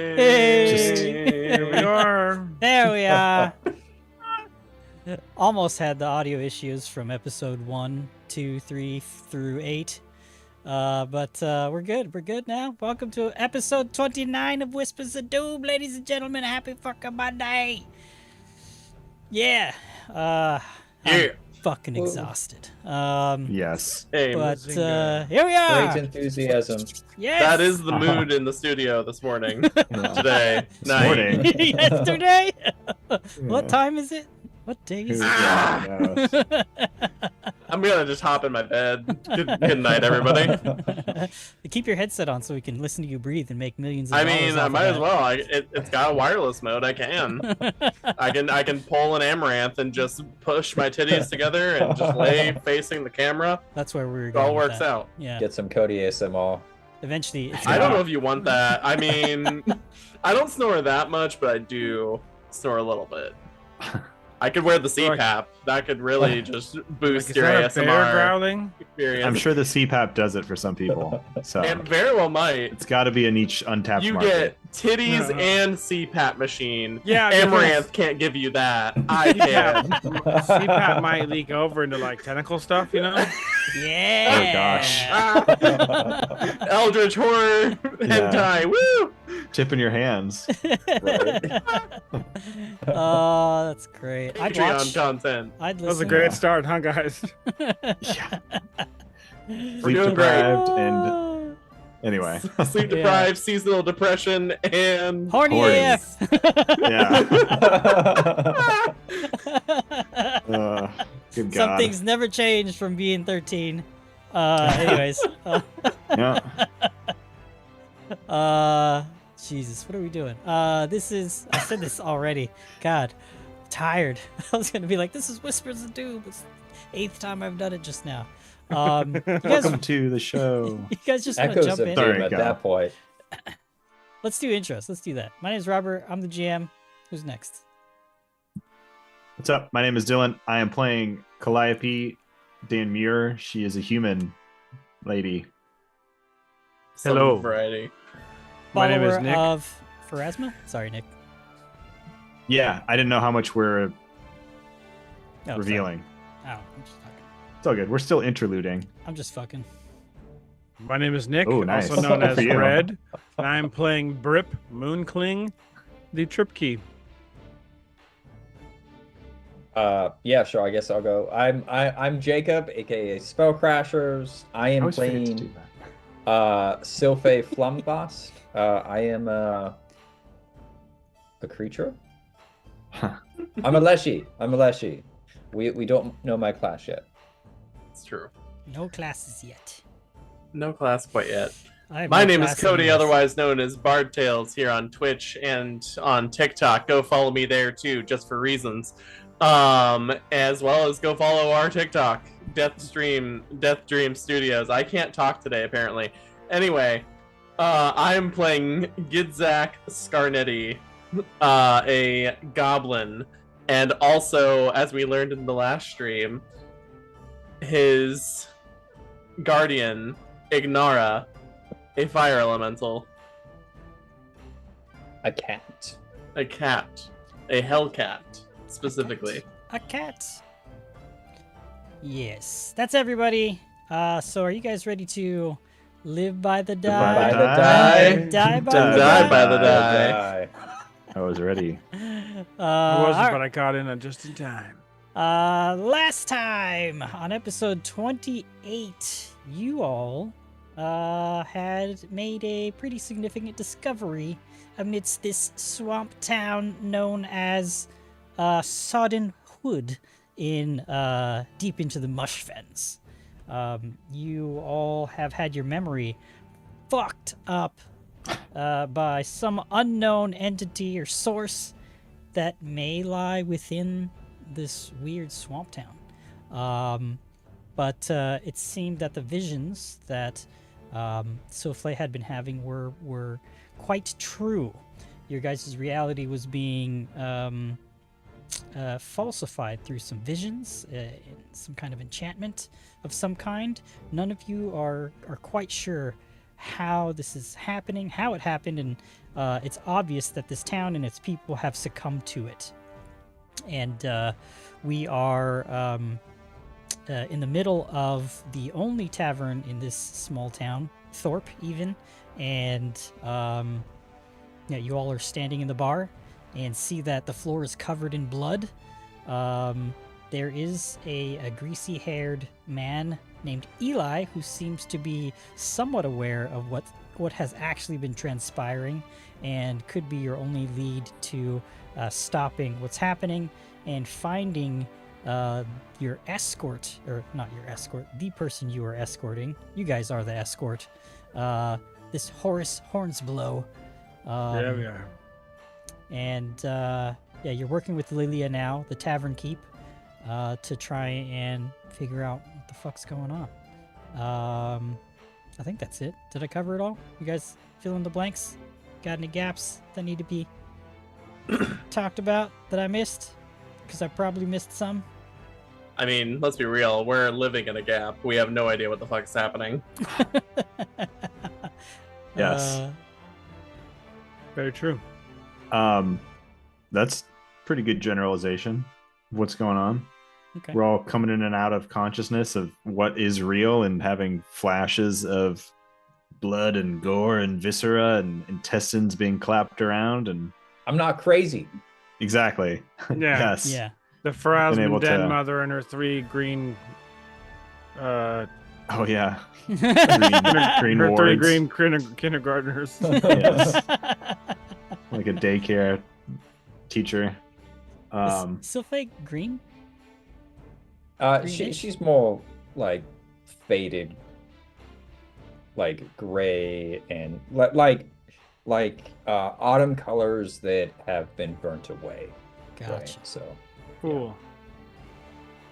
Hey, Here we are. there we are. Almost had the audio issues from episode 1, 2, 3 through 8. But we're good. We're good now. Welcome to episode 29 of Whispers of Doom, ladies and gentlemen. Happy fucking Monday. Yeah. I'm fucking exhausted. Yes. Hey, But Rusthenge. here we are. Great enthusiasm. Yes. that is the mood in the studio this morning. Today. This Night. morning. Yesterday. What Yeah. time is it? What day is it? Yeah, yes. I'm gonna just hop in my bed. Good night, everybody. Keep your headset on so we can listen to you breathe and make millions of I dollars mean, off I of might as that. well. It's got a wireless mode. I can. I can pull an amaranth and just push my titties together and just lay facing the camera. That's where we were It going all with works that. out. Yeah. Get some Cody ASMR. Eventually, it's I don't gonna- know if you want that. I mean, I don't snore that much, but I do snore a little bit. I could wear the CPAP. That could really just boost Like, your is that a bear ASMR growling? experience. I'm sure the CPAP does it for some people. So And very well might. it's got to be a niche untapped You market. get titties Uh-huh. and CPAP machine. Yeah, Amaranth can't give you that. I can. CPAP might leak over into like tentacle stuff, you know? Yeah. Oh, gosh. Eldritch horror hentai. Woo! Tipping your hands. Oh, that's great. I'd Patreon watch. content. I'd That was a listen. great start, huh, guys? Yeah. We're Sleep doing great. deprived and anyway. Sleep deprived, seasonal depression, and Horny Horns. AF. Yeah. Good God. Some things never change from being 13. Anyways. Yeah. Jesus, what are we doing? This is, I said this already. God, I'm tired. I was gonna be like, this is Whispers of Doom. It's the 8th time I've done it just now. You guys, Welcome to the show. you guys just want to Echoes jump of in? Sorry. Doom at go. that point. Let's do intros. Let's do that. My name's Robert. I'm the GM. Who's next? What's up? My name is Dylan. I am playing Calliope Dan Muir. She is a human lady. some Hello. variety. My name is Follower Nick. of Pharasma? Sorry, Nick. Yeah, I didn't know how much we're Oh, revealing. sorry. Ow, I'm just fucking. It's all good. We're still interluding. I'm just fucking. My name is Nick, Oh, nice. also known Good as for you. Red, and I'm playing Brip Mooncling, the Trip Key. Yeah, sure. I guess I'll go. I'm Jacob, aka Spellcrashers. I I am always forget to do playing that. Sylphe Flumblast. I am a creature. I'm a Leshy. We don't know my class yet. It's true. No classes yet. No class quite yet. I have My no name is class Cody, anyways. otherwise known as Bard Tales, here on Twitch and on TikTok. Go follow me there too, just for reasons. As well as go follow our TikTok, Death Dream Studios. I can't talk today, apparently. Anyway, I am playing Gidzak Scarnetti, a goblin, and also, as we learned in the last stream, his guardian, Ignara, a fire elemental, A cat. a cat, a hellcat, specifically. A cat. Yes, that's everybody. So are you guys ready to live by the die? by the die. Die by Die the Die by the Die. I was ready. I wasn't, all but I got in just in time. last time on episode 28, you all had made a pretty significant discovery amidst this swamp town known as Sodden Hood in deep into the Mush Fens. You all have had your memory fucked up by some unknown entity or source that may lie within this weird swamp town. But it seemed that the visions that Souffle had been having were quite true. Your guys' reality was being falsified through some visions, some kind of enchantment of some kind. None of you are quite sure how this is happening, how it happened, and it's obvious that this town and its people have succumbed to it. And we are in the middle of the only tavern in this small town, Thorpe even, and yeah, you all are standing in the bar and see that the floor is covered in blood. There is a greasy-haired man named Eli who seems to be somewhat aware of what has actually been transpiring and could be your only lead to stopping what's happening and finding your escort, or not your escort, the person you are escorting. You guys are the escort. This Horace Hornsblow. Yeah, we are. And yeah, you're working with Lilia now, the tavern keep, to try and figure out what the fuck's going on. I think that's it. Did I cover it all? You guys fill in the blanks? Got any gaps that need to be talked about that I missed? Because I probably missed some. I mean, let's be real. We're living in a gap. We have no idea what the fuck's happening. Yes. Very true. That's pretty good generalization of what's going on. Okay. We're all coming in and out of consciousness of what is real and having flashes of blood and gore and viscera and intestines being clapped around. And I'm not crazy. exactly. Yeah. Yes. Yeah. The able Pharasman to- den mother and her 3 green Oh yeah. Green her 3 wards. green kindergartners. Yes. Like a daycare teacher. Is Sylphae green? Greenish? She's more like faded, like gray and like autumn colors that have been burnt away. Gotcha. Right? Cool.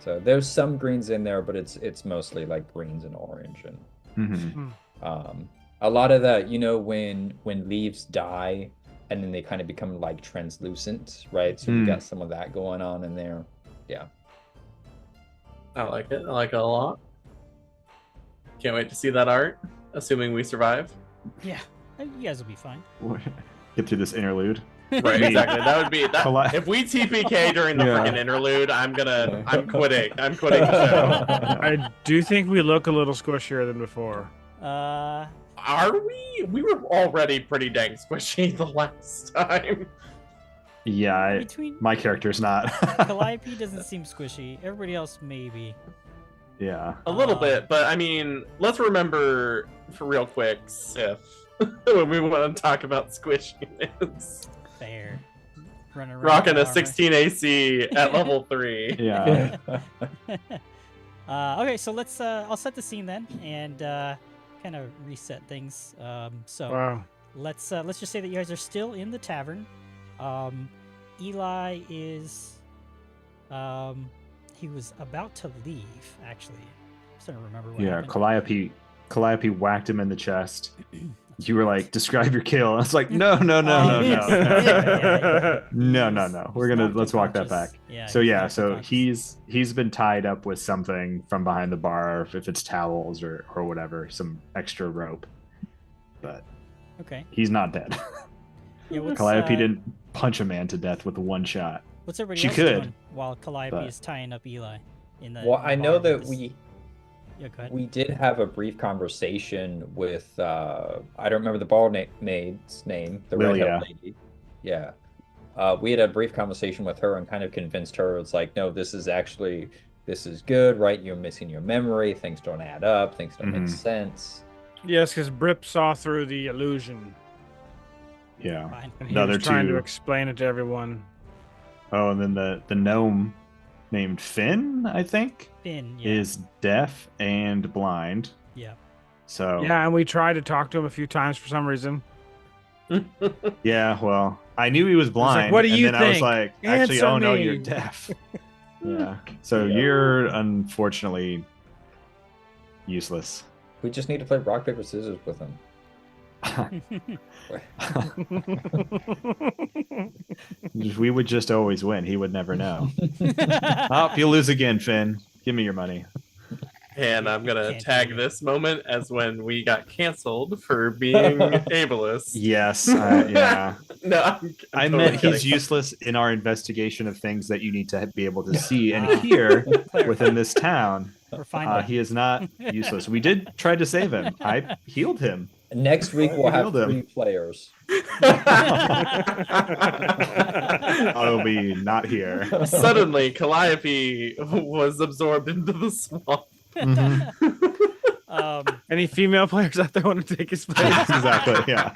So there's some greens in there, but it's mostly like greens and orange and Mhm. a lot of that, when leaves die and then they kind of become like translucent, right? So we got some of that going on in there. Yeah. I like it. I like it a lot. Can't wait to see that art, assuming we survive. Yeah. You guys will be fine. Get through this interlude. Right, exactly. That would be that. Colli- If we TPK during the Yeah. freaking interlude, I'm quitting. I'm quitting the show. I do think we look a little squishier than before. Uh, Are we? We were already pretty dang squishy the last time. Yeah, between my character's not. Calliope doesn't seem squishy. Everybody else maybe. Yeah. A little bit, but I mean, let's remember for real quick, Sif, when we want to talk about squishiness. Fair. Running around Rocking with a armor. 16 AC at level 3. Yeah. Okay, so let's I'll set the scene then and kind of reset things. So Wow. let's just say that you guys are still in the tavern. Eli is he was about to leave actually. I'm starting to remember what Yeah, happened. Calliope whacked him in the chest. You were like, describe your kill. I was like, no. Yeah. No. We're gonna Knocked let's walk that unconscious. back. Yeah. So he's yeah, knocked so unconscious. he's been tied up with something from behind the bar, if it's towels or whatever, some extra rope. But Okay. he's not dead. Yeah, what's, Calliope didn't punch a man to death with one shot. What's everybody She else could, doing while Calliope but- is tying up Eli in the Well, in the I know bar with that this- Yeah, go ahead. we did have a brief conversation with I don't remember the ball maid's name, the Lilia. redhead lady. Yeah. We had a brief conversation with her and kind of convinced her it's like, no, this is good, right? You're missing your memory, things don't add up, things don't make Mhm. sense. Yes, because Brip saw through the illusion. Yeah. Fine. And he The other was trying to two- explain it to everyone. Oh, and then the gnome named Finn, I think, Finn, yeah. is deaf and blind. Yeah. So Yeah, and we tried to talk to him a few times for some reason. yeah, well, I knew he was blind. "What do you and then I was think? like, actually, Answer oh no, me." you're deaf. Yeah. So Yeah. you're unfortunately useless. We just need to play rock, paper, scissors with him. We would just always win. He would never know. Oh, you'll lose again, Finn. Give me your money. And I'm gonna Can't tag do it. this moment as when we got canceled for being ableist. Yes, yeah. No, I'm I totally meant he's kidding. useless in our investigation of things that you need to be able to see and Ah, hear clarify. within this town. We're fine now. He is not useless. We did try to save him. I healed him. Next week I we'll have healed him. 3 players. I'll be not here. Suddenly, Calliope was absorbed into the swamp. Mhm. Any female players out there want to take his place? Exactly. Yeah.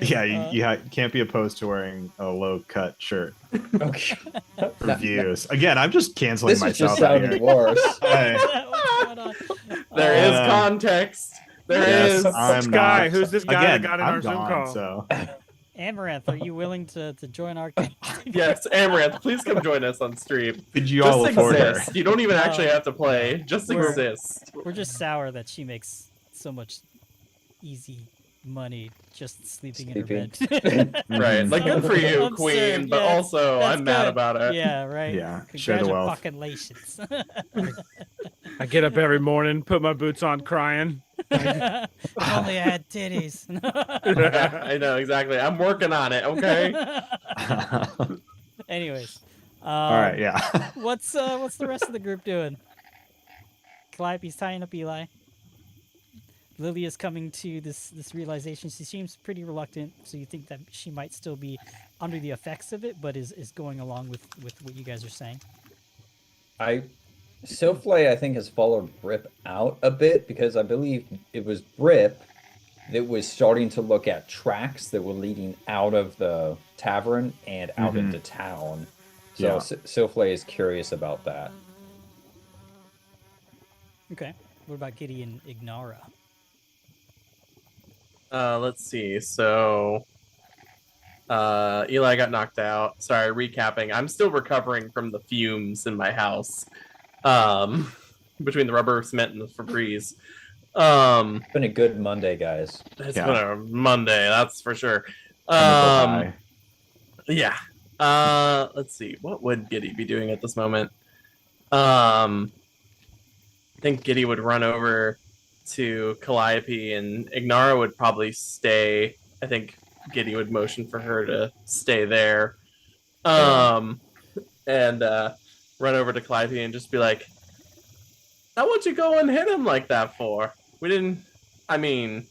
Yeah. You can't be opposed to wearing a low cut shirt Okay. for views. Again, I'm just canceling This is myself just out sounding here. worse. Hey, What's going on? There is Uh, context. There yes, is. I'm Sky, not. who's this guy Again, that got in I'm our Zoom gone, call? So Amaranth, are you willing to join our? Yes, Amaranth, please come join us on stream. could you Just all afford her? exist. You don't even actually have to play. Just We're- exist. We're just sour that she makes so much easy money just sleeping in her bed. Right. Like, good for you, Absurd, Queen, but yeah, also that's I'm mad good. about it. Yeah, right. Yeah, share the wealth. Congratulations. I get up every morning, put my boots on, crying. If only I had titties. Yeah, I know, exactly. I'm working on it, okay? Anyways, All right. Yeah. what's the rest of the group doing? Calliope's tying up Eli. Lily is coming to this realization. She seems pretty reluctant, so you think that she might still be under the effects of it, but is going along with what you guys are saying. Silflay, I think, has followed Brip out a bit because I believe it was Brip that was starting to look at tracks that were leading out of the tavern and out into town. So Yeah. Silflay is curious about that. Okay. What about Giddy and Ignara? Let's see. So, Eli got knocked out. Sorry, recapping. I'm still recovering from the fumes in my house. Between the rubber cement and the Febreze. It's been a good Monday, guys. It's Yeah. been a Monday, that's for sure. Chemical high. Yeah. Let's see. What would Giddy be doing at this moment? I think Giddy would run over to Calliope, and Ignara would probably stay. I think Giddy would motion for her to stay there. And run over to Calliope and just be like, "Now, what'd you go and hit him like that for? We didn't. I mean,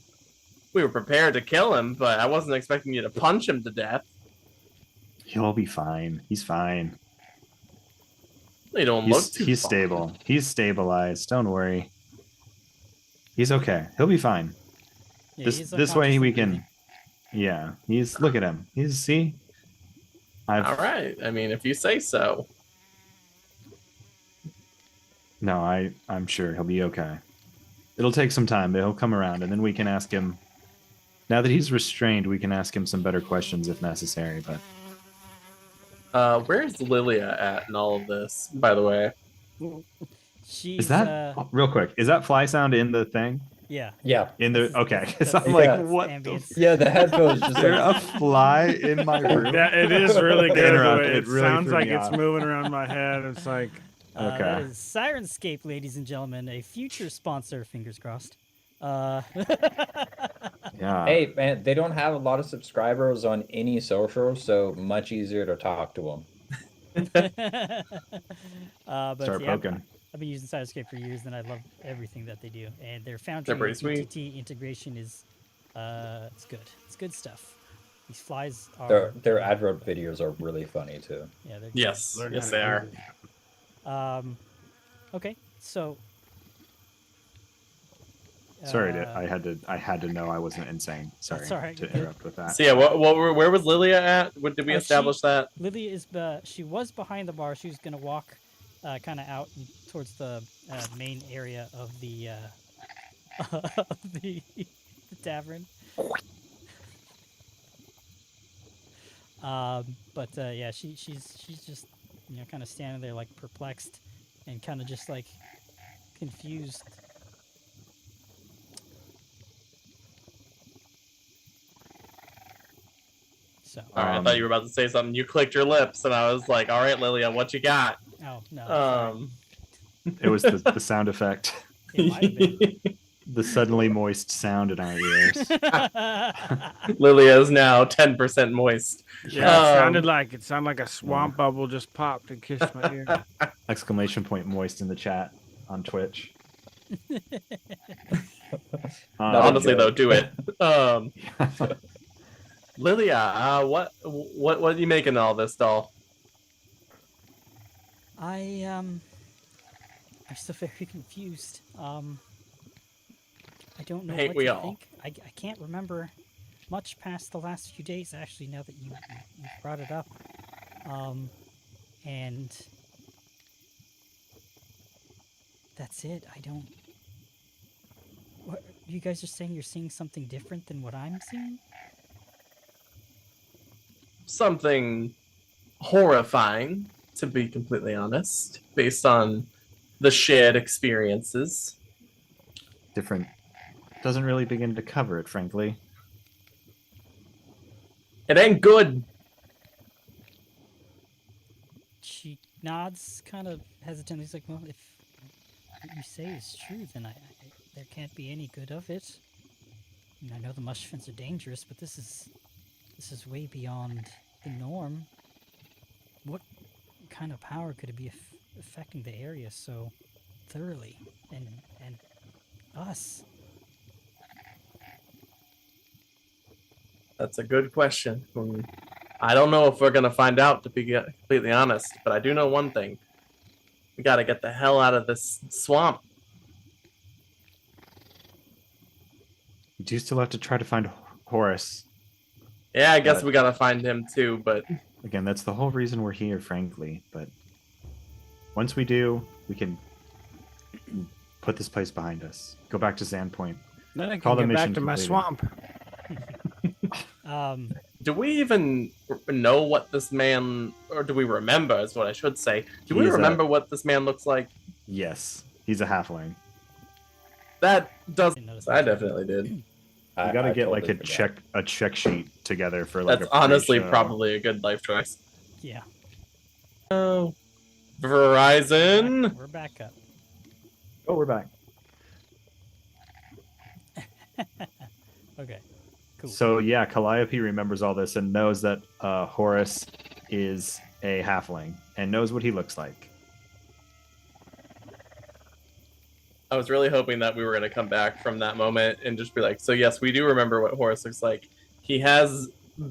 we were prepared to kill him, but I wasn't expecting you to punch him to death. He'll be fine. He's fine. They don't look too. He's fine. stable. He's stabilized. Don't worry. He's okay. He'll be fine. Yeah, this he's this way we unconsciously can. Yeah. He's look at him. He's see. All right. I mean, if you say so. No, I'm sure he'll be okay. It'll take some time, but he'll come around, and then we can ask him. Now that he's restrained, we can ask him some better questions if necessary. But Where's Lilia at in all of this, by the way? She's is that real quick? Is that fly sound in the thing? yeah. Yeah. In the okay? Because I'm Yeah. like, That's what? ambience. Yeah, the headphones just Is there like, a fly in my room? Yeah, it is really good. The Interrupt, way it it really sounds threw like me it's off. moving around my head. It's like, That Okay. is Sirenscape, ladies and gentlemen, a future sponsor. Fingers crossed. Yeah. hey, man, they don't have a lot of subscribers on any social, so much easier to talk to them. But Start yeah, poking. I've been using Sirenscape for years, and I love everything that they do. And their Foundry They're pretty sweet. TTT integration is, it's good. It's good stuff. These flies are. Their advert videos are really funny too. Yeah, they're good. Yes. learn Yes, how they to are. use it. Okay, so. Sorry, I had to know I wasn't insane. Sorry That's all right, to good. interrupt with that. So, yeah, where was Lilia at? What, did we establish that? Lily is she was behind the bar. She was gonna walk, kind of out towards the main area of the of the tavern. But yeah, she's just kind of standing there like perplexed and kind of just like confused. So. All right, I thought you were about to say something. You clicked your lips, and I was like, "All right, Lilia, what you got?" Oh no. sorry. It was the sound effect. It might have been. The suddenly moist sound in our ears. Lilia is now 10% moist. Yeah, it sounded Um, like a swamp bubble just popped and kissed my ear. Exclamation point moist in the chat on Twitch. Not a Honestly, though, joke. do it. Lilia, what are you making of all this, doll? I'm still very confused. I don't know Hate what we to all. think. I can't remember much past the last few days, actually, now that you brought it up. And that's it. I don't... What, you guys are saying you're seeing something different than what I'm seeing? Something horrifying, to be completely honest, based on the shared experiences. Different. Doesn't really begin to cover it, frankly. It ain't good. She nods kind of hesitantly. He's like, well, if what you say is true, then there can't be any good of it. I know the mush fins are dangerous, but this is way beyond the norm. What kind of power could it be affecting the area so thoroughly, and us? That's a good question. I don't know if we're gonna find out, to be completely honest, but I do know one thing. We gotta get the hell out of this swamp. We do still have to try to find Horace. Yeah, I guess But- we gotta find him too, but Again, that's the whole reason we're here, frankly. But once we do, we can put this place behind us. Go back to Sandpoint. Then I Call can the get back mission to my completed. swamp. do we even know what this man, or do we remember, is what I should say. Do we He's a- remember what this man looks like? Yes, he's a halfling. That does. Didn't notice I that. definitely did. You gotta I get like a totally forgot. check sheet together for like That's a honestly pre-show. probably a good life choice. Yeah. Oh, Verizon. We're back up. Oh, we're back. Okay. Cool. So yeah, Calliope remembers all this and knows that Horace is a halfling and knows what he looks like. I was really hoping that we were going to come back from that moment and just be like, so yes, we do remember what Horace looks like. He has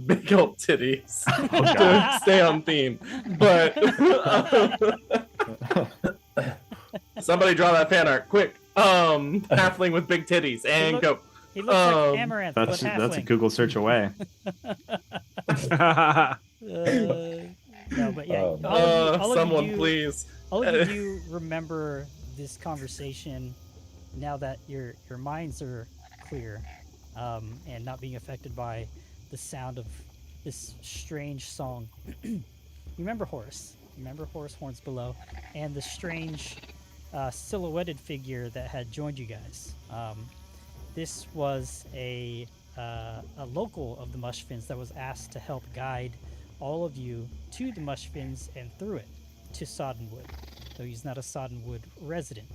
big old titties to stay on theme. But somebody draw that fan art quick. Halfling with big titties and look- go. He looks like Amaranth, but That's a halfling. Google search away. No, but yeah. Oh, all of Someone you do, please. All of you do remember this conversation now that your minds are clear, and not being affected by the sound of this strange song. You remember Horace. You remember Horace Horns below, and the strange silhouetted figure that had joined you guys. This was a local of the Mushfins that was asked to help guide all of you to the Mushfins and through it to Soddenwood, though he's not a Soddenwood resident.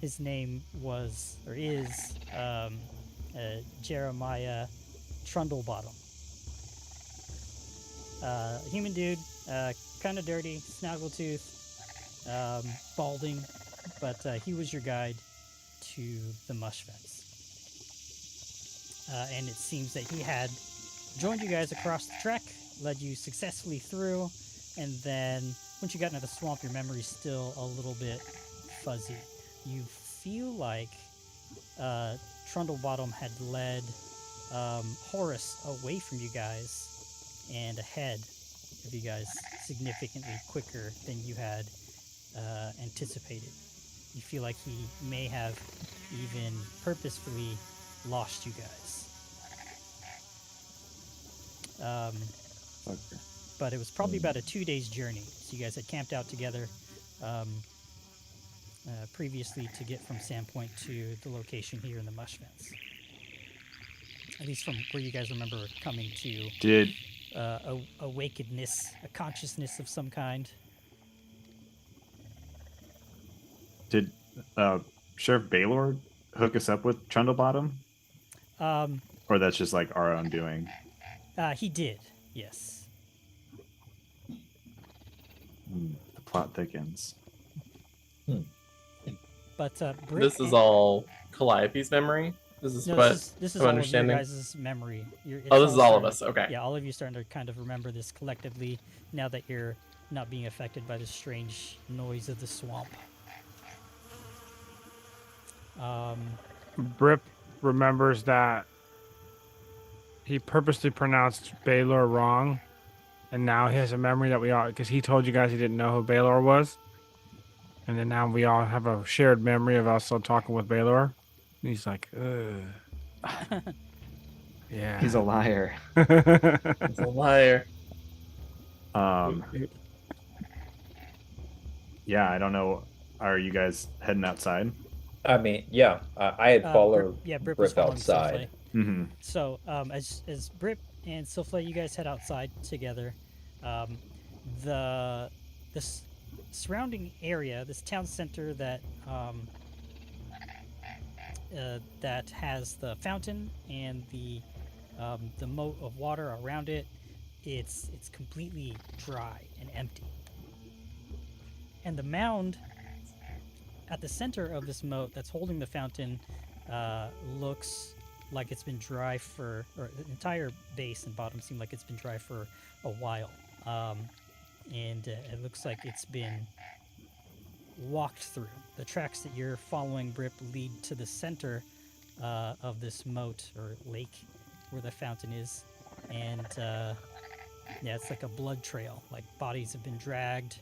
His name was, or is, Jeremiah Trundlebottom. Human dude, kind of dirty, snaggletooth, balding, but he was your guide to the Mushfins. And it seems that he had joined you guys across the trek, led you successfully through, and then once you got into the swamp, your memory's still a little bit fuzzy. You feel like Trundlebottom had led Horace away from you guys and ahead of you guys significantly quicker than you had anticipated. You feel like he may have even purposefully lost you guys. But it was probably about a 2 days journey. So you guys had camped out together previously to get from Sandpoint to the location here in the Mushfins. At least from where you guys remember coming to Did a wakedness, a consciousness of some kind. Did Sheriff Baylor hook us up with Trundlebottom? Or that's just like our own doing? He did, yes. The plot thickens. But Brick This is all Calliope's memory. This is No, what this is I'm all understanding. of your guys' memory. It's Oh, this is all of starting- us. Okay. Yeah, all of you starting to kind of remember this collectively now that you're not being affected by the strange noise of the swamp. Brip remembers that he purposely pronounced Baylor wrong, and now he has a memory that we all, because he told you guys he didn't know who Baylor was, and then now we all have a shared memory of also talking with Baylor. And he's like, ugh. Yeah. He's a liar. It's a liar. Yeah, I don't know. Are you guys heading outside? I mean, yeah, I had followed Brip was Brip following outside. Silflay. Mm-hmm. So, as Brip and Silflay, you guys head outside together. This surrounding area, this town center that that has the fountain and the moat of water around it, it's completely dry and empty. And the mound at the center of this moat that's holding the fountain looks like it's been dry for, or the entire base and bottom seem like it's been dry for a while. And it looks like it's been walked through. The tracks that you're following, Brip, lead to the center of this moat or lake where the fountain is. And yeah, it's like a blood trail. Like bodies have been dragged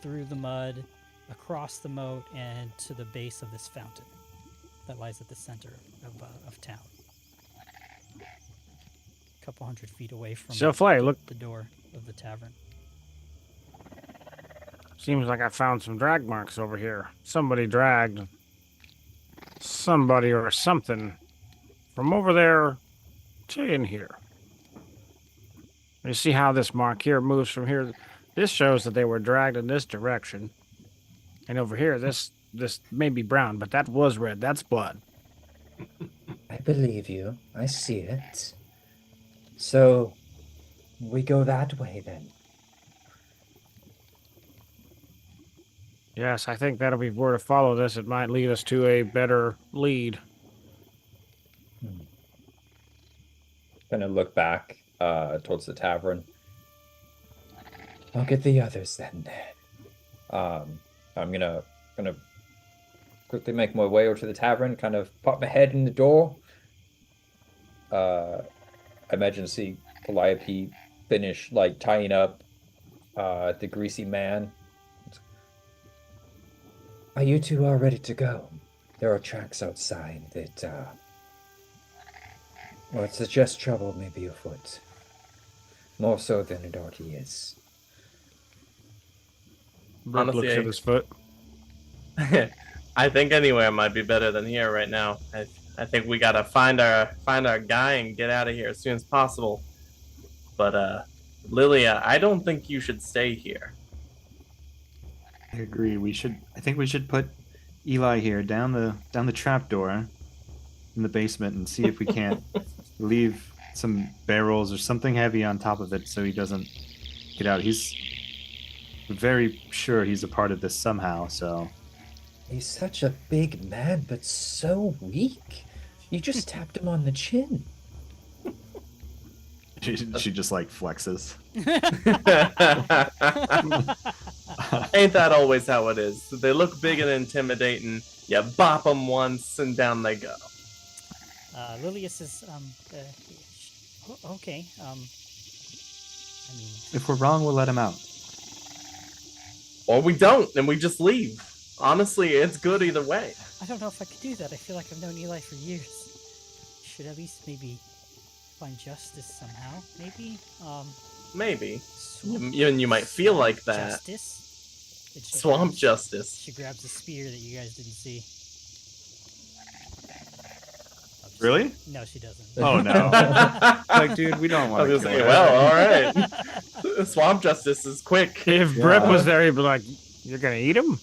through the mud, across the moat, and to the base of this fountain that lies at the center of town. A couple 100 feet away from Silflay, look. the door of the tavern. Seems like I found some drag marks over here. Somebody dragged somebody or something from over there to in here. You see how this mark here moves from here? This shows that they were dragged in this direction. And over here, this may be brown, but that was red. That's blood. I believe you. I see it. So, we go that way then. Yes, I think that if we were to follow this, it might lead us to a better lead. Gonna look back towards the tavern. I'll get the others then. I'm gonna quickly make my way over to the tavern, kind of pop my head in the door. I imagine see Calliope finish like tying up the greasy man. Are you two all ready to go? There are tracks outside that well, it suggests trouble may be afoot. More so than it already is. Brooke Honestly, looks at his foot. I think anywhere might be better than here right now. I think we gotta find our guy and get out of here as soon as possible. But Lilia, I don't think you should stay here. I agree. I think we should put Eli here down the trapdoor in the basement and see if we can't leave some barrels or something heavy on top of it so he doesn't get out. He's very sure he's a part of this somehow. So He's such a big man, but so weak. You just tapped him on the chin. she just like flexes. Ain't that always how it is? They look big and intimidating. You bop them once and down they go. Lilius is okay. I mean, If we're wrong, we'll let him out. Or we don't, and we just leave. Honestly, it's good either way. I don't know if I could do that. I feel like I've known Eli for years. Should at least maybe find justice somehow. Maybe. Maybe. Swamp, You might feel like that. Justice. Swamp justice. She grabs a spear that you guys didn't see. Really? No, she doesn't. Oh no! Like, dude, we don't I want was to. gonna say, well, all right. Swamp justice is quick. If Yeah. Brip was there, he'd be like, "You're gonna eat him?"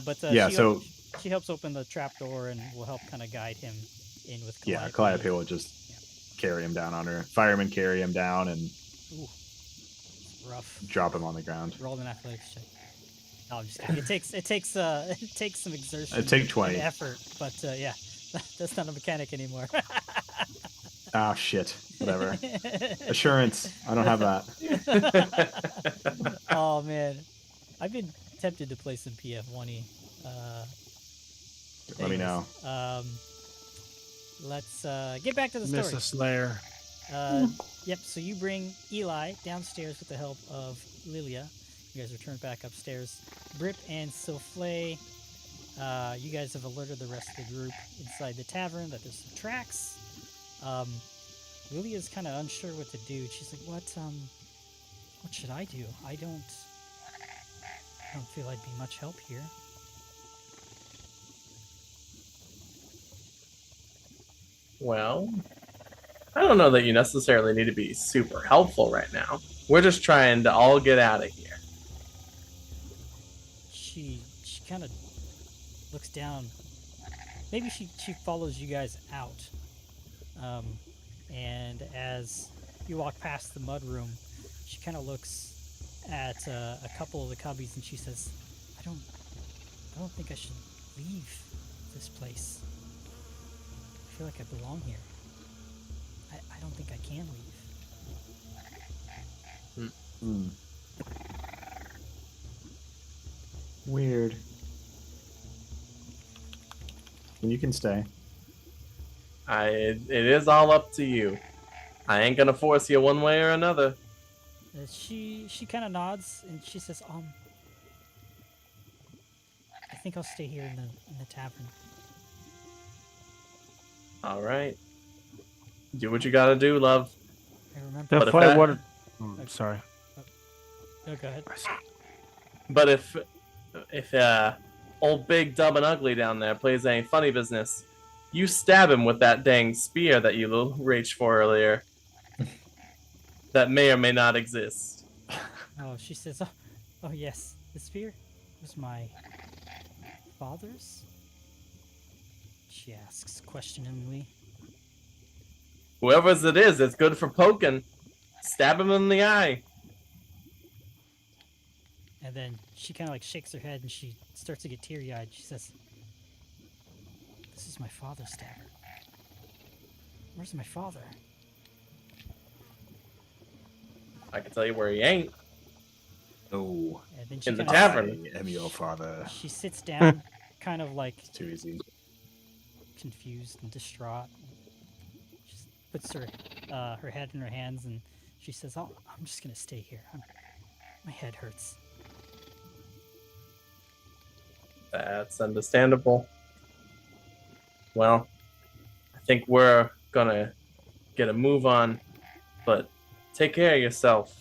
But Yeah, she helps open the trapdoor and will help kind of guide him in with yeah, Calliope. Calliope will just carry him down on her. Firemen carry him down and Ooh, it's rough. drop him on the ground. Roll an athletics check. No, I'm just kidding. It takes it takes some exertion. It'd take 20. and effort, but yeah, that's not a mechanic anymore. Ah, shit. Whatever. Assurance. I don't have that. Oh man, I've been tempted to play some PF1E. Let me know. Let's get back to the story. Miss a Slayer. Yep. So you bring Eli downstairs with the help of Lilia. You guys return back upstairs. Brip and Souffle, you guys have alerted the rest of the group inside the tavern that there's some tracks. Lilia's kind of unsure what to do. She's like, what should I do? I don't feel I'd be much help here. Well, I don't know that you necessarily need to be super helpful right now. We're just trying to all get out of here. She kind of looks down. Maybe she follows you guys out. And as you walk past the mud room, she kind of looks at a couple of the cubbies and she says, I don't think I should leave this place. I feel like I belong here. I don't think I can leave. Weird. And you can stay. It is all up to you. I ain't gonna force you one way or another. She kind of nods and she says, I think I'll stay here in the tavern. All right. Do what you gotta do, love. I remember. But That if fight that- what? Sorry. Oh, go ahead. But if old big dumb and ugly down there plays any funny business, you stab him with that dang spear that you reached for earlier. That may or may not exist. Oh, she says, oh yes, the spear was my father's? She asks questioningly. Whoever's it is, it's good for poking. Stab him in the eye. And then she kind of like shakes her head and she starts to get teary-eyed. She says, this is my father's tavern. Where's my father? Oh. I can tell you where he ain't. No. And then she In the kinda- tavern. I am your father. She sits down, kind of like It's too easy. confused and distraught. She puts her head in her hands and she says, I'm just going to stay here. My head hurts. That's understandable. Well, I think we're gonna get a move on, but take care of yourself.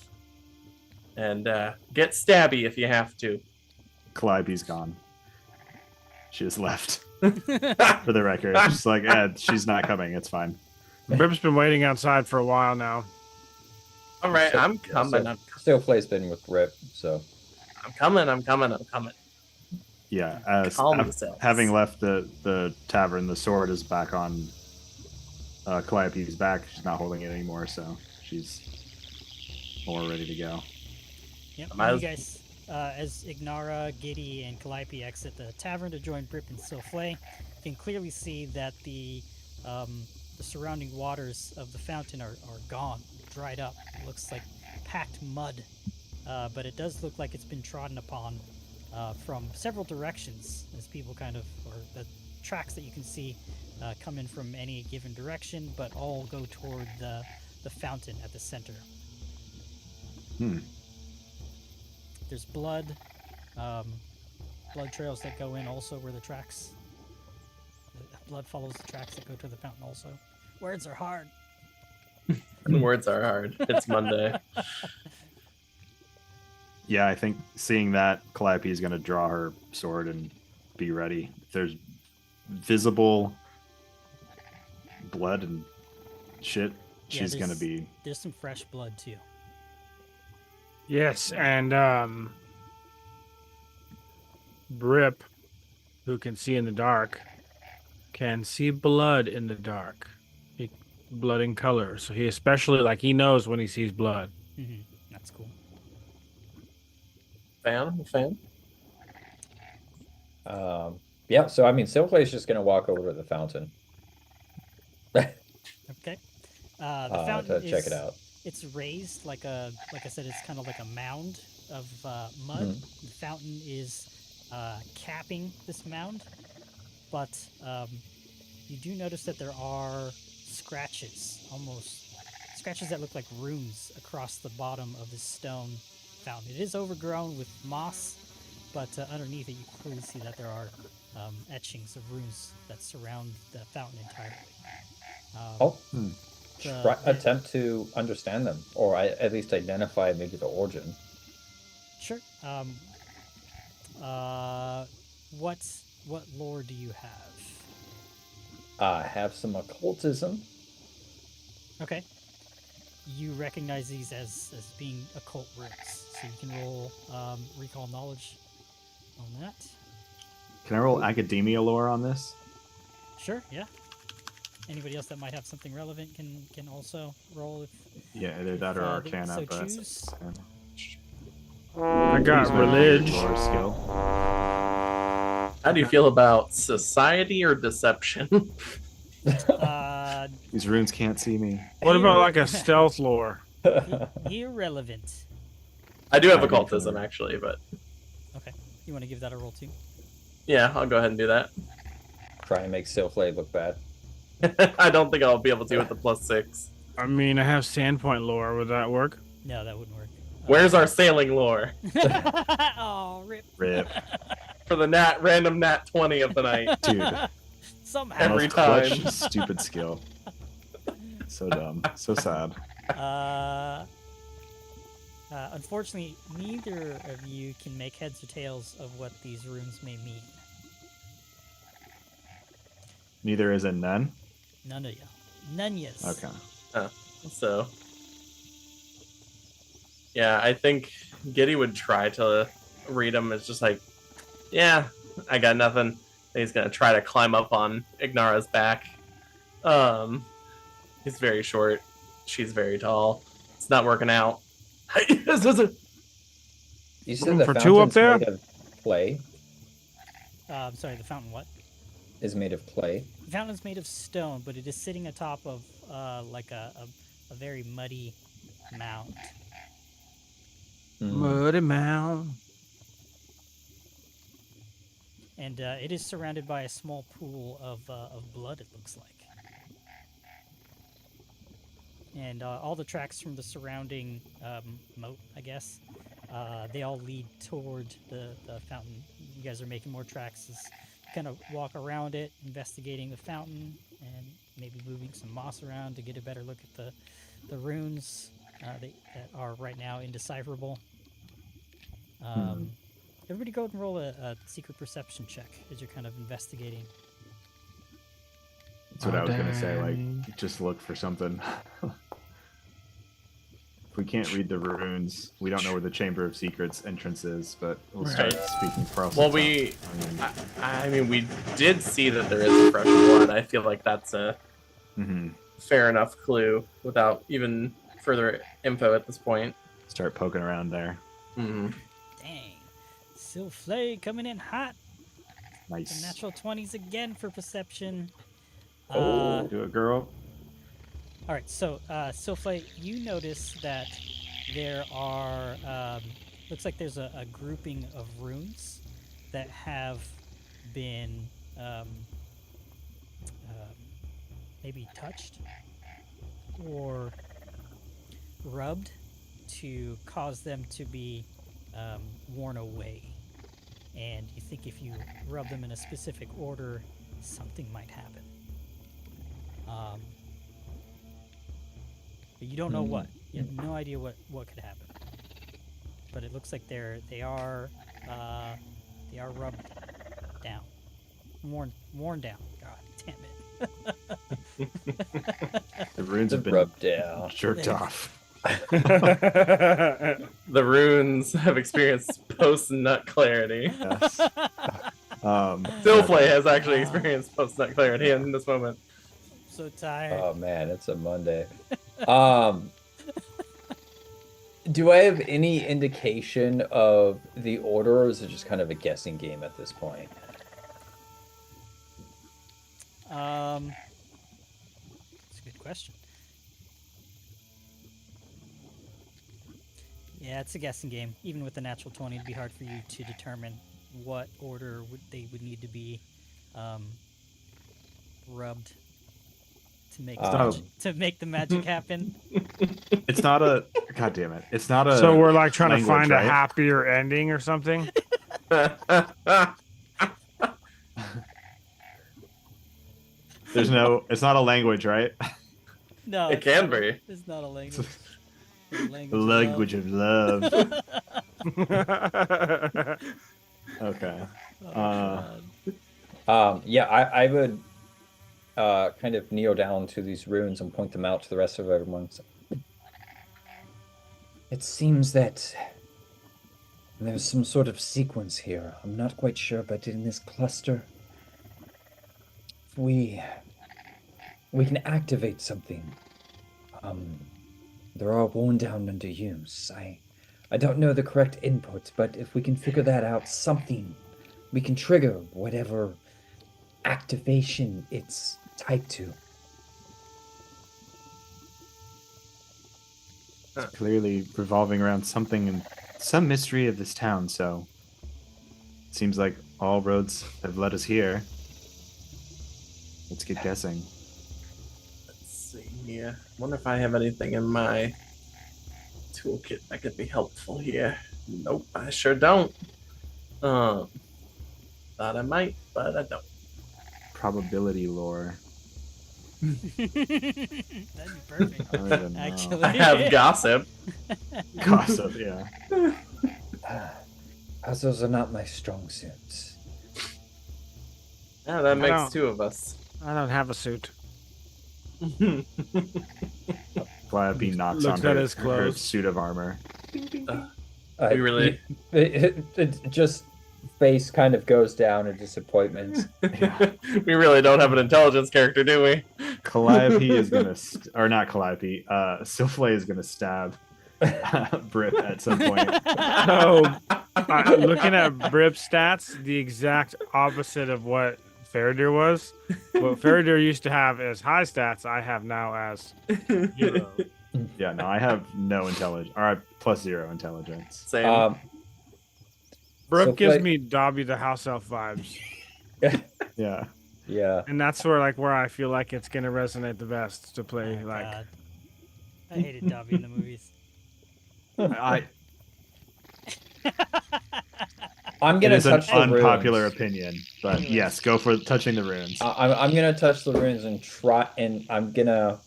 And get stabby if you have to. Calliope's gone. She just left. For the record. Just like, she's not coming. It's fine. Brip's been waiting outside for a while now. All right, I'm coming. Still plays been with Rip, so I'm coming. Yeah. Calm yourselves. Having left the tavern, the sword is back on Calliope's back. She's not holding it anymore, so she's more ready to go. Yep. Might You as- guys, as Ignara, Giddy, and Calliope exit the tavern to join Brip and Souffle, you can clearly see that the surrounding waters of the fountain are gone, dried up. It looks like packed mud, but it does look like it's been trodden upon from several directions, as people or the tracks that you can see come in from any given direction, but all go toward the fountain at the center. There's blood trails that go in also where the tracks. The blood follows the tracks that go to the fountain also. Words are hard. Words are hard. It's Monday. Yeah, I think seeing that, Calliope is going to draw her sword and be ready. If there's visible blood and shit, Yeah, she's going to there's- be... There's some fresh blood too. Yes, and Brip, who can see in the dark, can see blood in the dark. Blood in color. So he especially, like, he knows when he sees blood. That's cool. Fan? Yeah, so I mean, Silklay's just gonna walk over to the fountain Okay. The fountain to check it out. It's raised like I said, it's kind of like a mound of mud. The fountain is capping this mound, but you do notice that there are scratches, almost scratches that look like runes across the bottom of this stone fountain. It is overgrown with moss, but underneath it you clearly see that there are etchings of runes that surround the fountain entirely. Attempt to understand them, or at least identify maybe the origin. Sure. What lore do you have? I have some occultism. Okay. You recognize these as being occult runes, so you can roll recall knowledge on that. Can I roll academia lore on this? Sure. Yeah. Anybody else that might have something relevant can also roll if Yeah, either that or they arcana. so But choose. I got use my religion. lore skill. How do you feel about society or deception? These runes can't see me. What about like a stealth lore? Irrelevant. I do have occultism actually, but Okay. You want to give that a roll too? yeah, I'll go ahead and do that. Try and make Silklay look bad. I don't think I'll be able to with the +6. I mean, I have Sandpoint lore. Would that work? No, that wouldn't work. Where's our sailing lore Oh, rip. Rip. for the random nat 20 of the night? Dude, Somehow. Every most clutch, time. stupid skill. So dumb. So sad. Unfortunately, neither of you can make heads or tails of what these runes may mean. Neither is in none. None of you. None yes. Okay. So, yeah, I think Giddy would try to read them. It's just like, yeah, I got nothing. He's gonna try to climb up on Ignara's back. He's very short. She's very tall. It's not working out. You said Room the for two up fountain's there? made of clay. I'm sorry, the fountain what? Is made of clay. The fountain's made of stone, but it is sitting atop of like a very muddy mound. Muddy mound. And it is surrounded by a small pool of blood, it looks like. And all the tracks from the surrounding moat, I guess, they all lead toward the fountain. You guys are making more tracks as you kind of walk around it, investigating the fountain, and maybe moving some moss around to get a better look at the runes that are right now indecipherable. Everybody go ahead and roll a secret perception check as you're kind of investigating. That's what I was gonna say. Like, just look for something. If we can't read the runes, we don't know where the Chamber of Secrets entrance is. But we'll start Right. speaking for us. Well, I mean, we did see that there is fresh blood. I feel like that's a fair enough clue without even further info at this point. Start poking around there. Dang. Silflay coming in hot. The Nice. natural 20s again for perception. Do it, girl. All right, so Silflay, you notice that there are, looks like there's a grouping of runes that have been maybe touched or rubbed to cause them to be worn away. And you think if you rub them in a specific order, something might happen. But you don't know what. You have no idea what could happen. But it looks like they are rubbed down, worn down. God damn it! The runes have been Rubbed down. jerked off. The runes have experienced post-nut clarity. Yes. Silflay has actually experienced post-nut clarity in this moment. So tired. Oh man, it's a Monday. Do I have any indication of the order, or is it just kind of a guessing game at this point? That's a good question. Yeah, it's a guessing game. Even with the natural 20, it'd be hard for you to determine what order they would need to be rubbed to make to make the magic happen. It's not a. God damn it! It's not a. So we're like trying to language, find right? a happier ending or something. There's no. It's not a language, right? No, It can be. It's not a language. It's a The language of love. Okay. Yeah, I would kind of kneel down to these runes and point them out to the rest of everyone. It seems that there's some sort of sequence here. I'm not quite sure, but in this cluster, we can activate something. They're all worn down under use. I don't know the correct input, but if we can figure that out, something, we can trigger whatever activation it's tied to. It's clearly revolving around something and some mystery of this town. So it seems like all roads have led us here. Let's get guessing. Let's see here. Wonder if I have anything in my toolkit that could be helpful here. Nope, I sure don't. Thought I might, but I don't. Probability lore. That'd be perfect. I don't even know. Actually, I have gossip. Gossip, yeah. Puzzles are not my strong suits. Yeah, that makes don't- two of us. I don't have a suit. Calliope knocks Looks on at her, his her clothes. suit of armor. We really- It just face kind of goes down in disappointment. Yeah. We really don't have an intelligence character, do we? Calliope is gonna, or not Calliope. Silflay is gonna stab Brip at some point. Oh, looking at Brip's stats, the exact opposite of what Faradir was. What Faradir used to have as high stats, I have now as 0. Yeah, no, I have no intelligence. All right, +0 intelligence. Same. Brip So gives play- me Dobby the house elf vibes, Yeah. Yeah. and that's where I feel like it's gonna resonate the best to play. Oh, Like, God. I hated Dobby in the movies. I I'm it gonna is an touch the unpopular runes. opinion, but yes, go for touching the runes. I'm gonna touch the runes and try, and I'm gonna,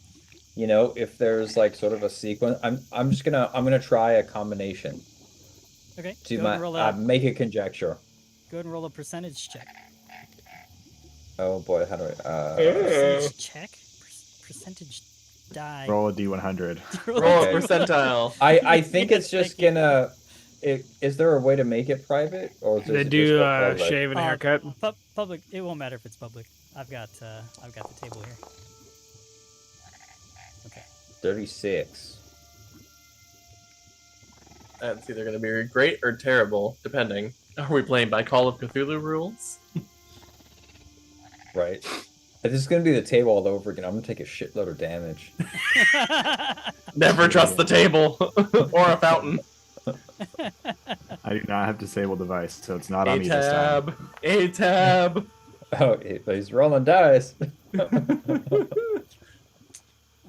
if there's like sort of a sequence, I'm gonna try a combination Okay, to go and roll make a conjecture. go and roll a percentage check. Oh boy, how do I? Percentage check? Percentage die. Roll a d100. Roll okay. a percentile. I think Yes, it's just thank you. gonna. Is there a way to make it private, or is they it do just go public? shave and haircut. Public. It won't matter if it's public. I've got the table here. Okay. 36. That's either going to be great or terrible, depending. Are we playing by Call of Cthulhu rules? Right. This is gonna be the table all over again. I'm gonna take a shitload of damage. Never trust the table or a fountain. I do not have disable device, so it's not on me this time. A tab. Oh, he's rolling dice.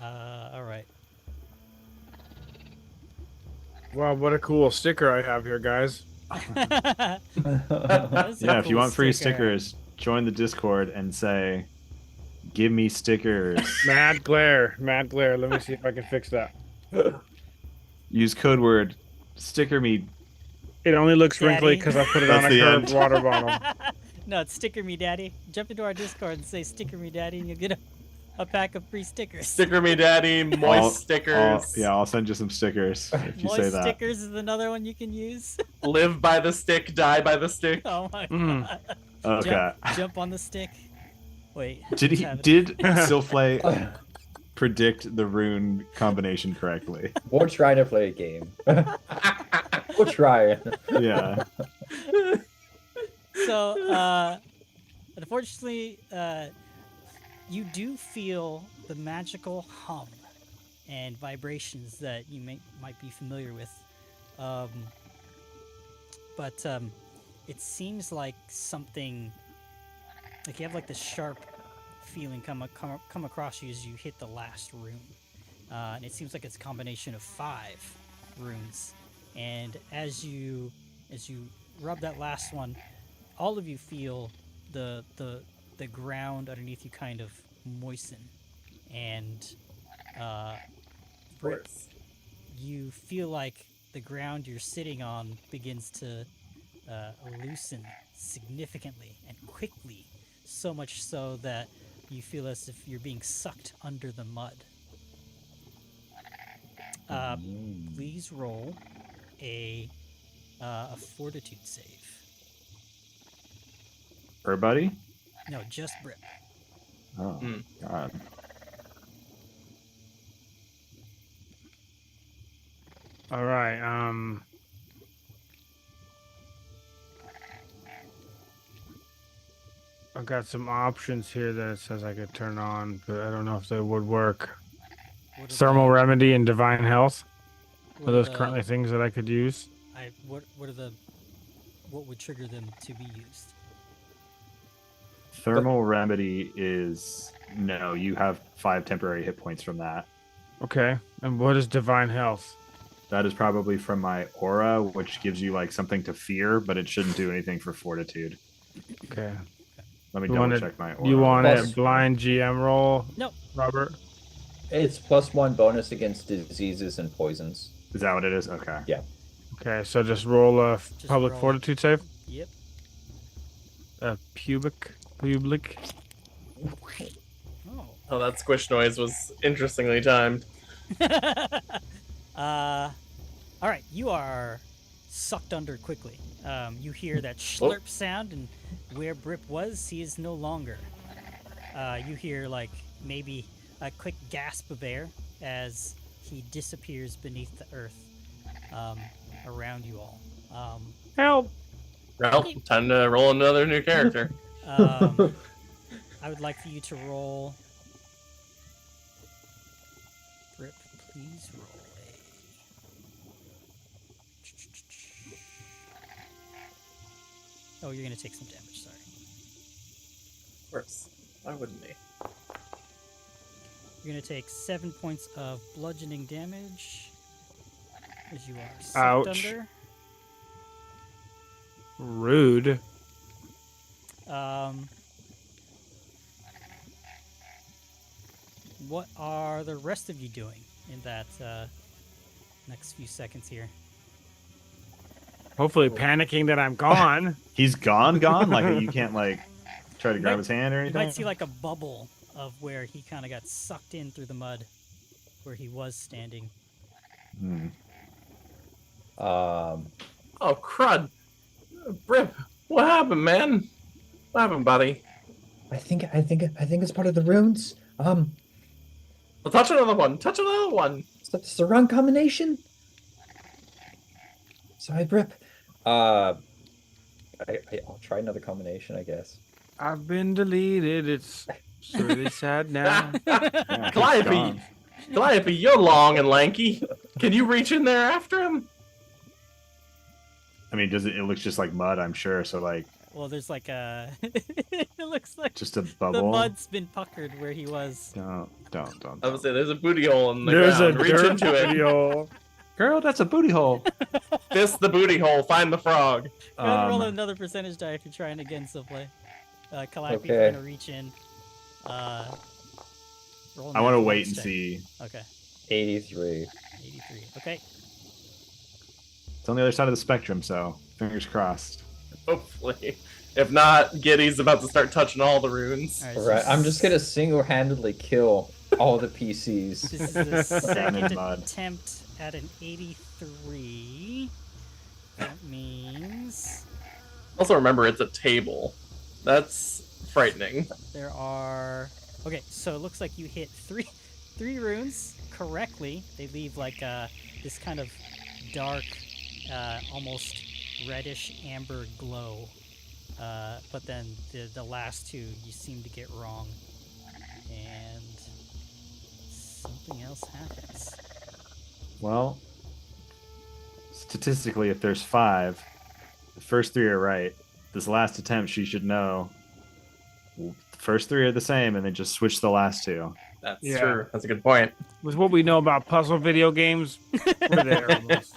All right. Wow, what a cool sticker I have here, guys. That is a Yeah, if you cool want free sticker. stickers, join the Discord and say, "Give me stickers." Mad glare. Let me see if I can fix that. Use code word sticker me. It only looks wrinkly Daddy. because I put it on That's a the curved end. water bottle. No, it's sticker me daddy. Jump into our Discord and say sticker me daddy and you'll get a pack of free stickers. Sticker me daddy, moist stickers. I'll send you some stickers if you Moist say that. stickers is another one you can use. Live by the stick, die by the stick. Oh my Mm. god. Okay. Jump on the stick. Wait. Did let's have it. did Silflay predict the rune combination correctly? We're trying to play a game. We'll try. Yeah. So, unfortunately, you do feel the magical hum and vibrations that you might be familiar with. But it seems like something, like you have like this sharp feeling come across you as you hit the last rune. And it seems like it's a combination of 5 runes. And as you rub that last one, all of you feel the ground underneath you kind of moisten, and Britt, you feel like the ground you're sitting on begins to loosen significantly and quickly, so much so that you feel as if you're being sucked under the mud. Please roll a fortitude save. Everybody? No, just Brip. Oh God. All right. I've got some options here that it says I could turn on, but I don't know if they would work. What are Thermal remedy and divine health. the- Are those what currently things that I could use? what would trigger them to be used? Thermal remedy is no. You have 5 temporary hit points from that. Okay. And what is divine health? That is probably from my aura, which gives you like something to fear, but it shouldn't do anything for fortitude. Okay. Let me You double want check my aura. You want Plus- a blind GM roll? Nope. Robert? It's +1 bonus against diseases and poisons. Is that what it is? Okay. Yeah. Okay, so just roll a public roll it. fortitude save. Yep. Pubic. Oh. Oh, that squish noise was interestingly timed. All right, you are sucked under quickly. You hear that slurp sound, and where Brip was, he is no longer. You hear like maybe a quick gasp of air as he disappears beneath the earth around you all. Help! Well, time to roll another new character. I would like for you to roll. Brip, please roll a. Oh, you're gonna take some damage. Sorry. Of course. Why wouldn't he? You're gonna take 7 points of bludgeoning damage as you are sucked Ouch. under. Rude. What are the rest of you doing in that next few seconds here? Hopefully panicking that I'm gone. He's gone. Like you can't like try to grab his hand or You anything. might see like a bubble of where he kind of got sucked in through the mud where he was standing. Hmm. Oh, crud. Brip, what happened, man? What happened, buddy? I think it's part of the runes. Well, touch another one. Touch another one. It's the wrong combination. Sorry, Brip. I'll try another combination, I guess. I've been deleted. It's really sad now. Yeah, he's Calliope, gone. Calliope, you're long and lanky. Can you reach in there after him? I mean, does it? It looks just like mud, I'm sure. So like, Well, there's like a. It looks like just a the bubble. mud's been puckered where he was. Don't. I would say there's a booty hole in the There's a ground. Reach dirt into it. video. Girl, that's a booty hole. Fist the booty hole. Find the frog. Go ahead and roll Um, another percentage die if you're trying again, Silplay. Calliope, Okay. you're gonna reach in. Roll I want to another wait and check. see. Okay, 83. 83. Okay, It's on the other side of the spectrum, so fingers crossed. Hopefully. If not, Giddy's about to start touching all the runes. All right, All so right, I'm just gonna single-handedly kill all the PCs. This is the second mud. attempt at an 83. That means Also, remember it's a table. That's frightening. there are. Okay, so it looks like you hit three runes correctly. They leave like this kind of dark, almost reddish amber glow. But then the last two you seem to get wrong, and something else happens. Well, statistically, if there's 5, the first 3 are right. This last attempt, she should know. The first 3 are the same, and then just switch the last 2. That's Yeah. true. That's a good point. With what we know about puzzle video games, we're there almost.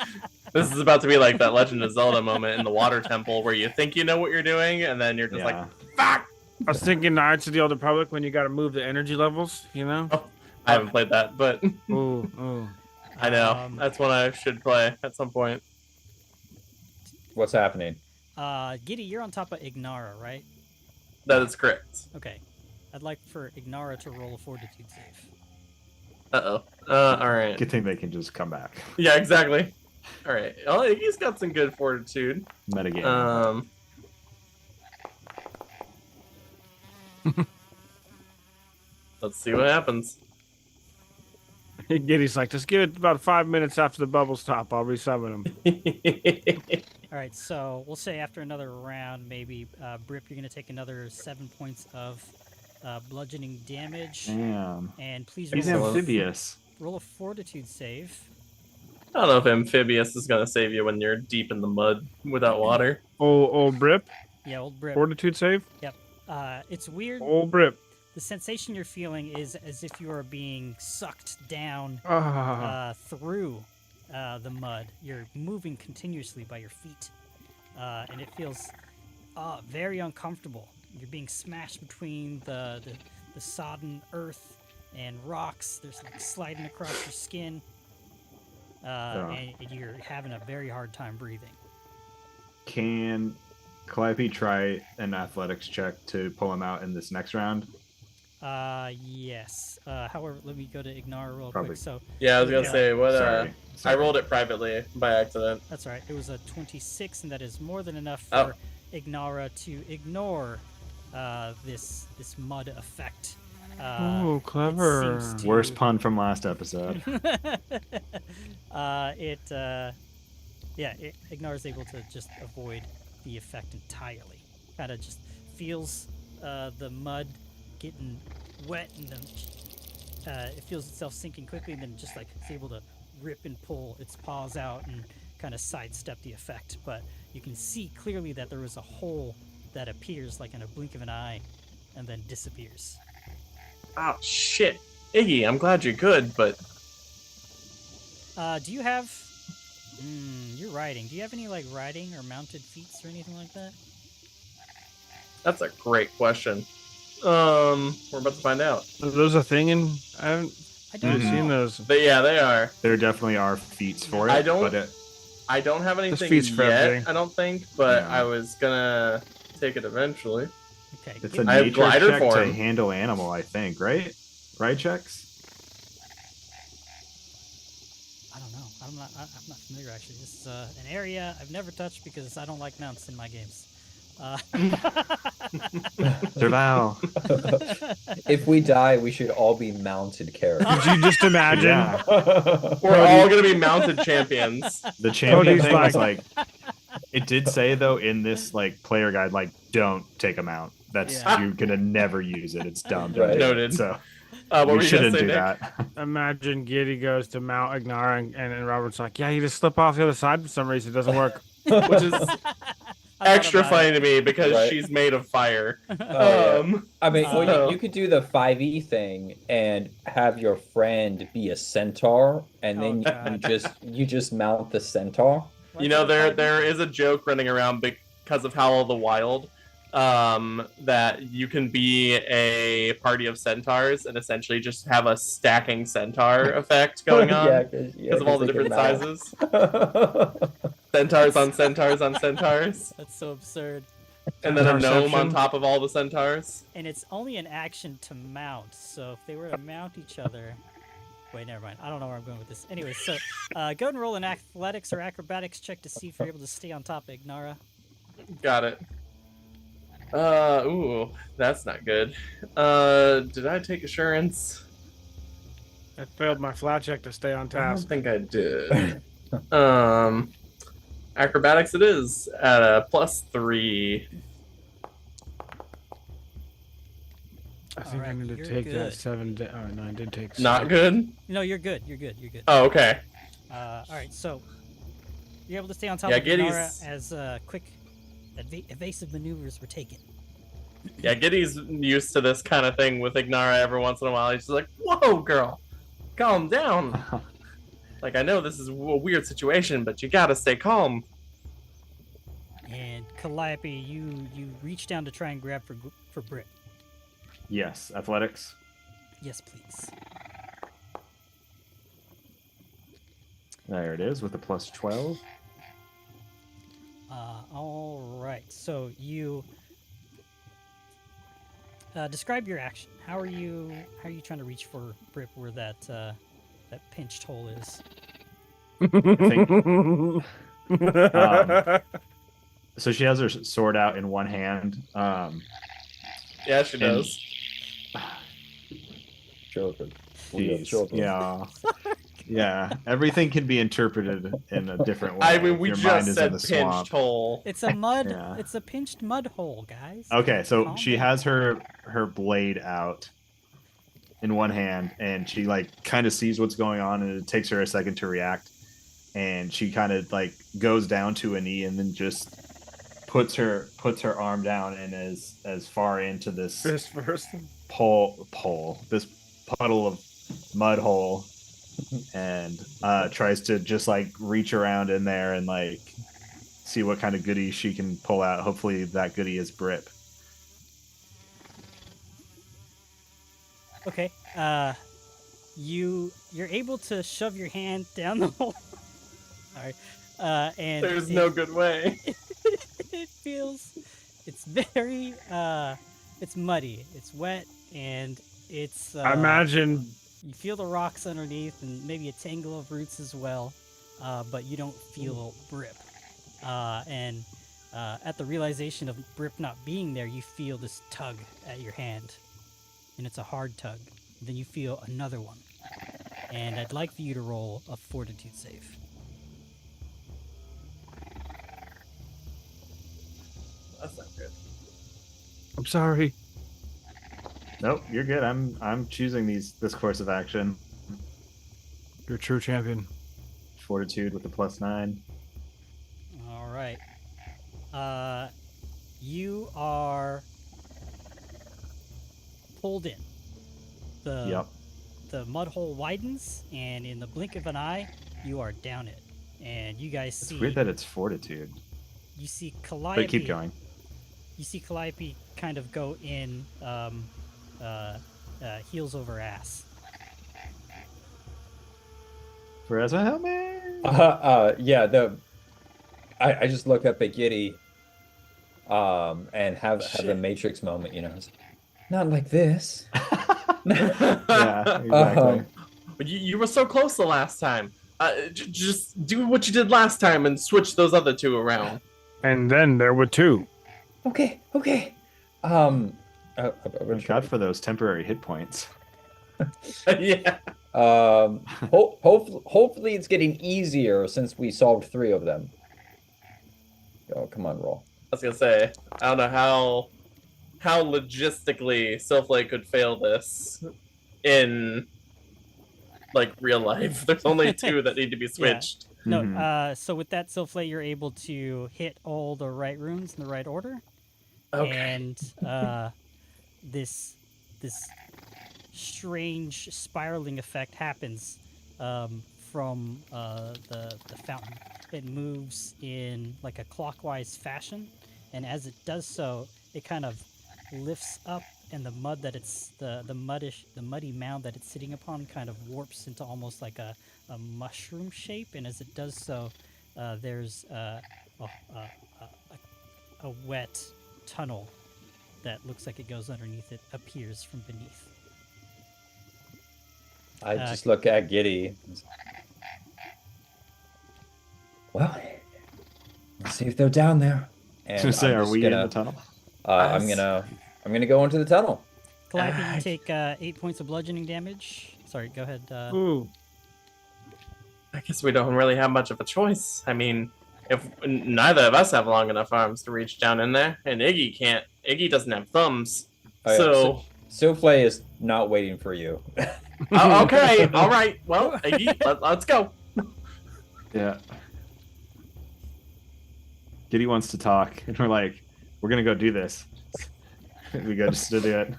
This is about to be like that Legend of Zelda moment in the water temple where you think you know what you're doing, and then you're just like, fuck! I was thinking Knights of the Old Republic when you got to move the energy levels, you know? I haven't played that, but Ooh. I know. That's one I should play at some point. What's happening? Giddy, you're on top of Ignara, right? That is correct. Okay. I'd like for Ignara to roll a fortitude save. Uh-oh. Alright. Good thing they can just come back. Yeah, exactly. Alright. Oh, he's got some good fortitude. Metagame. Let's see what happens. Giddy's like, just give it about 5 minutes after the bubbles stop. I'll resummon them. All right, so we'll say after another round, maybe Brip, you're going to take another 7 points of bludgeoning damage. Damn. And please He's roll, amphibious. roll a fortitude save. I don't know if amphibious is going to save you when you're deep in the mud without water. Old Brip, Yeah, old Brip. fortitude save. It's weird. Old Brip. The sensation you're feeling is as if you are being sucked down through the mud. You're moving continuously by your feet, and it feels very uncomfortable. You're being smashed between the sodden earth and rocks. There's like sliding across your skin, and you're having a very hard time breathing. Can Calliope try an athletics check to pull him out in this next round? Yes. However, let me go to Ignara real Probably. quick. So Yeah, I was going to say, what? Sorry. I rolled it privately by accident. that's all right. It was a 26, and that is more than enough for Oh. Ignara to ignore this mud effect. Oh, clever. It seems to- Worst pun from last episode. Ignara is able to just avoid the effect entirely. Kind of just feels the mud getting wet, and then it feels itself sinking quickly, and then just like it's able to rip and pull its paws out and kind of sidestep the effect. But you can see clearly that there was a hole that appears like in a blink of an eye and then disappears. Oh, shit. Iggy, I'm glad you're good, but Do you have... you're riding. Do you have any, like, riding or mounted feats or anything like that? that's a great question. We're about to find out. Are those a thing? I haven't I don't know. seen those. But yeah, they are. There definitely are feats for it. I don't- But I don't have anything feats for yet, everything. I don't think, but Yeah. I was gonna take it eventually. Okay. it's give a I have nature glider check form. to handle animal, I think, right? Right checks? I don't know. I'm not familiar, actually. This is an area I've never touched because I don't like mounts in my games. Survival. If we die, we should all be mounted characters. Could you just imagine? Yeah. We're all gonna be mounted champions. The champion Cody's thing was like- like, it did say though in this like player guide, like don't take them out. That's Yeah. you're gonna never use it. It's dumb. Right. Don't do it. Noted. So What were we you gonna shouldn't say, do Nick? that. Imagine Giddy goes to Mount Ignara and Robert's like, yeah, you just slip off the other side for some reason. It doesn't work. Which is I thought extra about funny to me because Right. she's made of fire. Oh, yeah. I mean, well, So- you could do the 5e thing and have your friend be a centaur, and then Oh, you just mount the centaur. Why You do know, have five there feet? is a joke running around because of Howl of the Wild, that you can be a party of centaurs and essentially just have a stacking centaur effect going on Yeah, because of all the they can different mount. sizes. Centaurs on centaurs on centaurs. That's so absurd. And then a gnome on Perception. top of all the centaurs. And it's only an action to mount, so if they were to mount each other... Wait, never mind. I don't know where I'm going with this. Anyway, so go ahead and roll an athletics or acrobatics check to see if you're able to stay on top, Ignara. Got it. Ooh, that's not good. Did I take assurance? I failed my flat check to stay on I don't task. think I did. Acrobatics it is at a +3. I think I Alright, need to you're take good. that 7. Oh no, I did take. Not 7. good? No, you're good. You're good. You're good. Oh, okay. All right, so you're able to stay on top Yeah, of Ignara Giddy's- as quick evasive maneuvers were taken. Yeah, Giddy's used to this kind of thing with Ignara every once in a while. He's just like, whoa, girl, calm down. Like, I know this is a weird situation, but you gotta stay calm. And Calliope, you reach down to try and grab for Brit. Yes, athletics. Yes, please. There it is with a +12. All right. So you describe your action. How are you trying to reach for Brit where that pinched hole is? So she has her sword out in one hand. Yeah, she does. Children. Jeez, yeah. Everything can be interpreted in a different way. I mean, if we your mind just is said in the pinched swamp. It's hole. It's a pinched mud hole, guys. Okay, so Calm she down. has her blade out in one hand, and she like kind of sees what's going on, and it takes her a second to react, and she kind of like goes down to a knee, and then just puts her arm down, and as far into this Fist first. this puddle of mud hole, and tries to just like reach around in there and like see what kind of goodie she can pull out. Hopefully that goodie is Brip. Okay. You're able to shove your hand down the hole. All right. And There's no good way. it's very it's muddy, it's wet, and it's I imagine you feel the rocks underneath and maybe a tangle of roots as well, but you don't feel Brip. And at the realization of Brip not being there, you feel this tug at your hand, and it's a hard tug. Then you feel another one, and I'd like for you to roll a fortitude save. That's not good. I'm sorry. Nope, you're good. I'm choosing this course of action. You're a true champion. Fortitude with a +9. All right. You are pulled in. Yep. The mud hole widens, and in the blink of an eye, you are down it. And you guys It's see. weird that it's fortitude. You see Calliope. But keep going. You see Calliope kind of go in heels over ass. Pereza, help me! Yeah, I just look up at Giddy and have the Matrix moment, you know. It's not like this. Yeah, exactly. You were so close the last time. Just do what you did last time and switch those other two around. And then there were 2. Okay. Thank God for those temporary hit points. Yeah. Hopefully it's getting easier since we solved 3 of them. Oh, come on, roll. I was gonna say, I don't know how logistically Silflake could fail this in like real life. There's only 2 that need to be switched. No, Mhm. so with that Silflay, you're able to hit all the right runes in the right order. Okay. And this strange spiraling effect happens from the fountain. It moves in like a clockwise fashion, and as it does so, it kind of lifts up, and the mud that it's the muddy mound that it's sitting upon kind of warps into almost like a mushroom shape, and as it does so, there's a wet tunnel that looks like it goes underneath it appears from beneath. I just look at Giddy. Well, let's see if they're down there. And To say, I'm are just we gonna, in the tunnel? I'm gonna go into the tunnel. Calliope, you take 8 points of bludgeoning damage. Sorry, go ahead. Ooh. I guess we don't really have much of a choice. I mean, if neither of us have long enough arms to reach down in there, and Iggy can't. Iggy doesn't have thumbs. Oh, yeah, So Souffle is not waiting for you. okay, all right. Well, Iggy, let's go. Yeah. Giddy wants to talk, and we're like, we're gonna go do this. We go just to do it.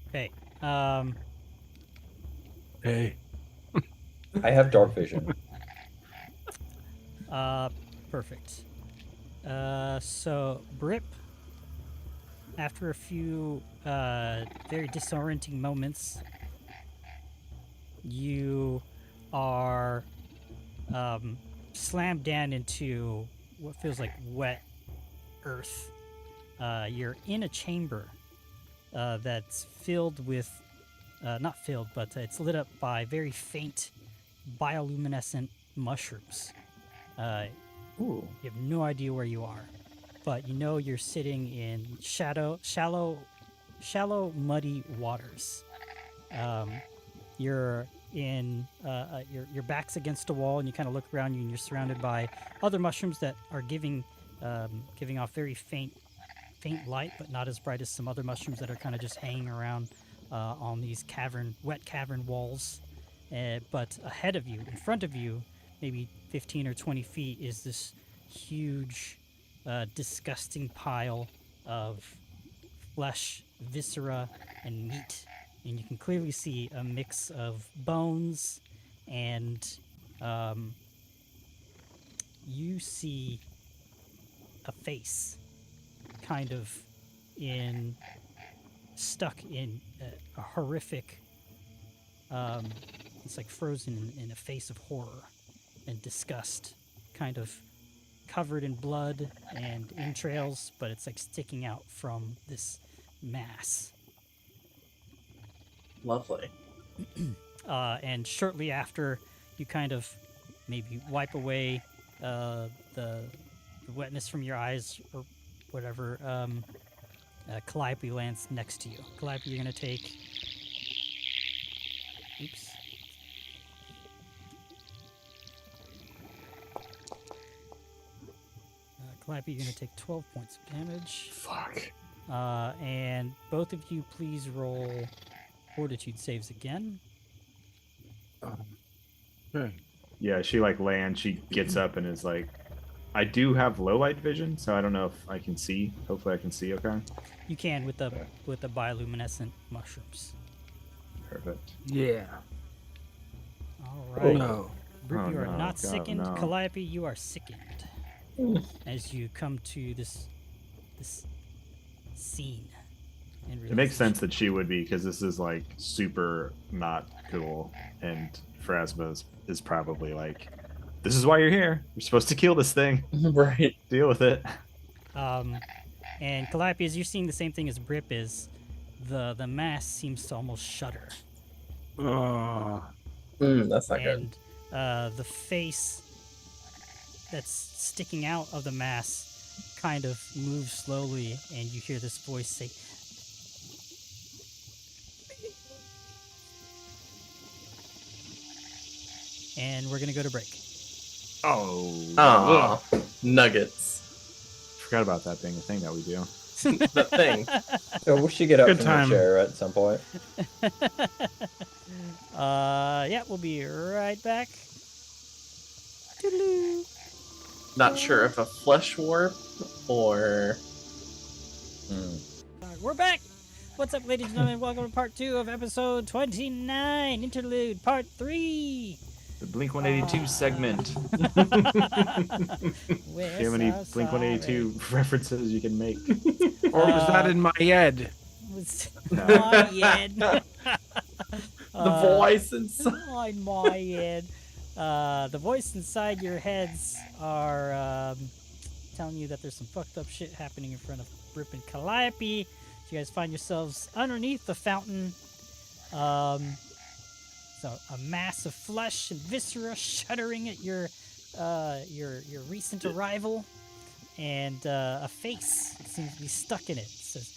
Okay. Hey. I have dark vision. Perfect. So Brip, after a few very disorienting moments, you are slammed down into what feels like wet earth. You're in a chamber that's filled with, not filled, but it's lit up by very faint bioluminescent mushrooms. Ooh. You have no idea where you are, but you know you're sitting in shallow, muddy waters. You're in your back's against a wall, and you kind of look around you, and you're surrounded by other mushrooms that are giving off very faint light, but not as bright as some other mushrooms that are kind of just hanging around on these wet cavern walls. But ahead of you, in front of you, maybe 15 or 20 feet, is this huge, disgusting pile of flesh, viscera, and meat. And you can clearly see a mix of bones and you see a face kind of stuck in a horrific, it's like frozen in a face of horror and disgust, kind of covered in blood and entrails, but it's like sticking out from this mass. Lovely. And shortly after, you kind of maybe wipe away the wetness from your eyes or whatever. Calliope lands next to you. Calliope, you're going to take... Oops. Calliope, you're going to take 12 points of damage. Fuck. And both of you, please roll fortitude saves again. Good. Yeah, she like lands, she gets up and is like, I do have low light vision, so I don't know if I can see. Hopefully I can see okay. You can with the bioluminescent mushrooms. Perfect. Yeah. All right. No. Brip, Oh, you are no. not God, sickened. no. Calliope, you are sickened. As you come to this scene. And It makes sense that she would be, because this is like super not cool, and Phrasma is probably like, this is why you're here. You're supposed to kill this thing. Right. Deal with it. And Calliope, as you're seeing the same thing as Brip is, the mass seems to almost shudder. Oh. That's not good. And the face that's sticking out of the mass kind of moves slowly, and you hear this voice say, and we're going to go to break. Oh. Nuggets. Forgot about that being a thing that we do. The thing. So we should get up Good from time. the chair at some point. Yeah, we'll be right back. Toodaloo. Not sure if a flesh warp or... We're back! What's up, ladies and gentlemen? Welcome to part 2 of episode 29, Interlude, part 3! The Blink 182 segment. We're Do you have any so Blink 182 references you can make? Or was that in my head? My head. The voice inside. On my head. The voice inside your heads are telling you that there's some fucked up shit happening in front of Brip and Calliope. So you guys find yourselves underneath the fountain. So a mass of flesh and viscera shuddering at your recent arrival, and a face seems to be stuck in it. It says,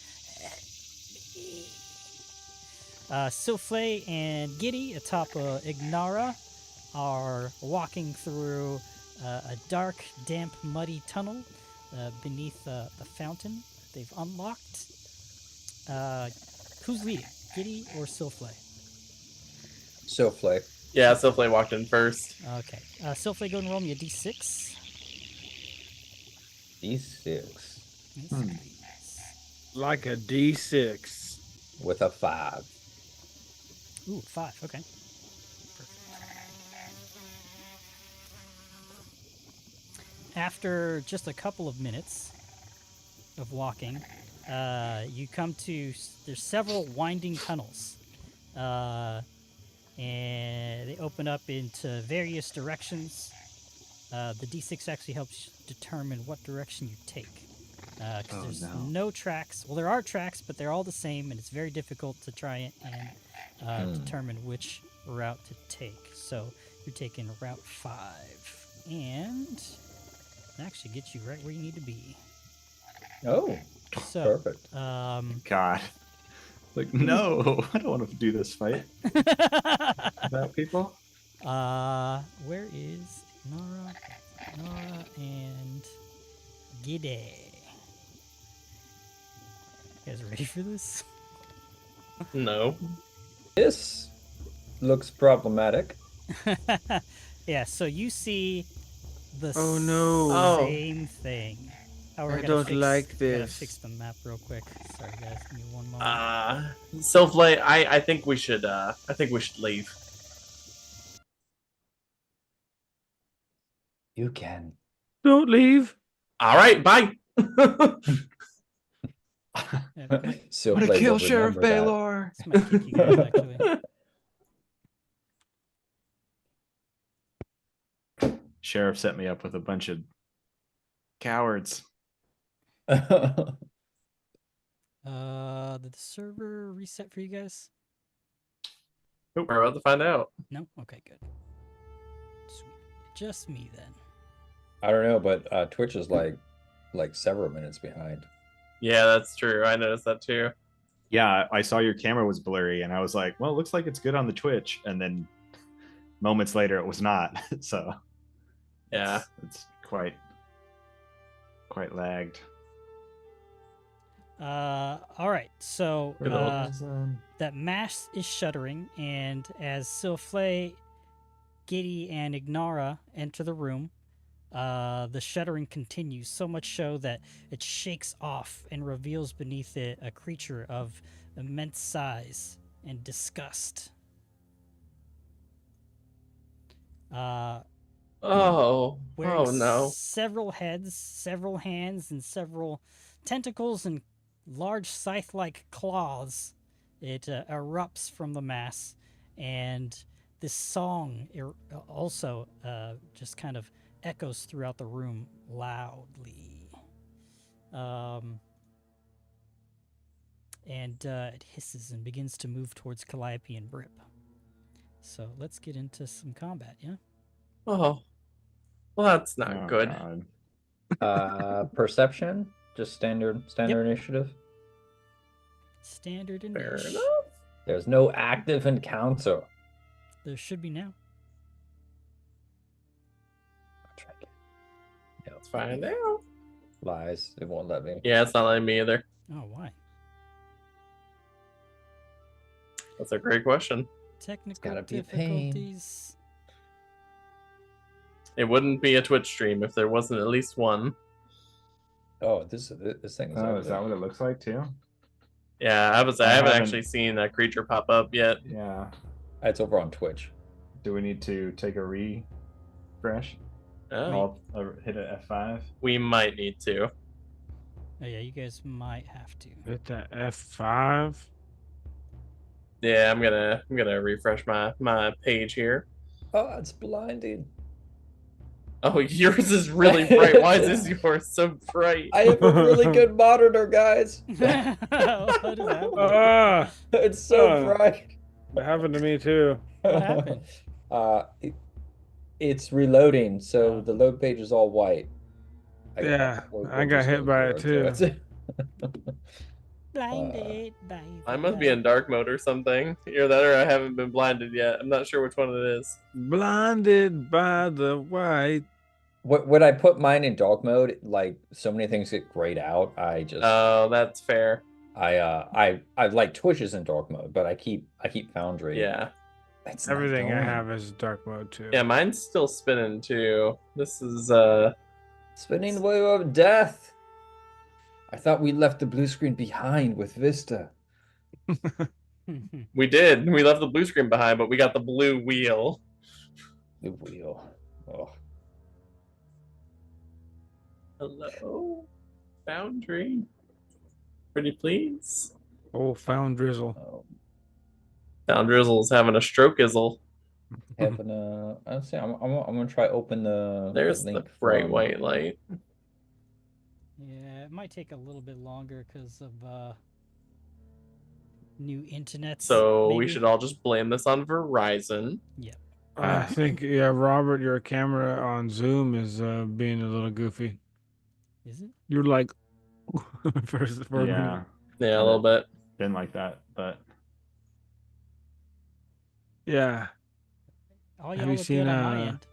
Souffle and Giddy atop Ignara are walking through a dark, damp, muddy tunnel beneath the fountain they've unlocked. Who's leading, Giddy or Souffle? Souffle. Yeah, Silflay walked in first. Okay. Souffle, go and roll me a d6. D6 Yes, please. Like a D6. with a 5. Ooh, 5. Okay. Perfect. After just a couple of minutes of walking, you come to, there's several winding tunnels. And they open up into various directions. The D6 actually helps determine what direction you take. Because there's no tracks. Well, there are tracks, but they're all the same, and it's very difficult to try and determine which route to take. So you're taking Route 5. And it actually gets you right where you need to be. Oh, So, perfect. God. Like, no, I don't want to do this fight without people. Where is Nara and Gide? You guys ready for this? No. This looks problematic. Yeah, so you see the Oh, no. same thing. Oh, I don't like Gotta this. fix the map real quick. Sorry guys, give me one moment. Silflay, I think we should leave. You can. Don't leave. All right, bye. Souffle What a kill, will Sheriff remember that. Baylor! This might kick you guys actually. Sheriff set me up with a bunch of cowards. Did the server reset for you guys? We're about to find out. No? Okay, good. Sweet. Just me then. I don't know, but Twitch is like several minutes behind. Yeah, that's true. I noticed that too. Yeah, I saw your camera was blurry, and I was like, well, it looks like it's good on the Twitch. And then moments later, it was not. So Yeah. it's quite lagged. All right. So that mass is shuddering, and as Silflay, Giddy, and Ignara enter the room, the shuddering continues, so much so that it shakes off and reveals beneath it a creature of immense size and disgust. Wearing no. several heads, several hands, and several tentacles and large scythe-like claws, it erupts from the mass, and this song also just kind of echoes throughout the room loudly. And it hisses and begins to move towards Calliope and Brip. So let's get into some combat, yeah? Oh. Well, that's not Oh, good. God. Perception, just standard initiative. Standard Fair initiative. enough. There's no active encounter. There should be now. I'll try again. Let's find out. Lies. It won't let me. Yeah, it's not letting me either. Oh, why? That's a great question. Technical gotta be a pain. difficulties. It wouldn't be a Twitch stream if there wasn't at least one. Oh, this thing is. Oh, ugly. is that what it looks like too? Yeah, I haven't actually seen that creature pop up yet. Yeah. It's over on Twitch. Do we need to take a refresh? Oh, Hit an F5? we might need to. Oh yeah, you guys might have to. Hit that F5. Yeah, I'm gonna refresh my page here. Oh, it's blinding. Oh, yours is really bright. Why is yours so bright? I have a really good monitor, guys. What is happening? Ah, It's so Oh. bright. that happened to me too. What happened? It's reloading, so Oh. the load page is all white. Yeah, we'll I got just hit go by through it too. Blinded by I the must be in light. dark mode or something. Either that or I haven't been blinded yet. I'm not sure which one it is. Blinded by the white. When I put mine in dog mode, like so many things get grayed out. I just Oh, that's fair. I like Twitch in dark mode, but I keep Foundry. Yeah. It's not Everything I going. have is dark mode too. Yeah, mine's still spinning too. This is Spinning the wheel of death. I thought we left the blue screen behind with Vista. we did. We left the blue screen behind, but we got the blue wheel. The wheel. Oh. Hello, Foundry. Pretty please. Oh, found drizzle. Oh. Foundrizzle's having a stroke-izzle. Having a. I'm saying I'm gonna try open the. There's the link bright from- white light. Yeah, it might take a little bit longer because of new internet. So we should all just blame this on Verizon. I think Robert, your camera on Zoom is being a little goofy. Is it? You're like for a Yeah, minute. Yeah, a little bit. been like that, but Yeah. All Have y'all you look seen, good on my end.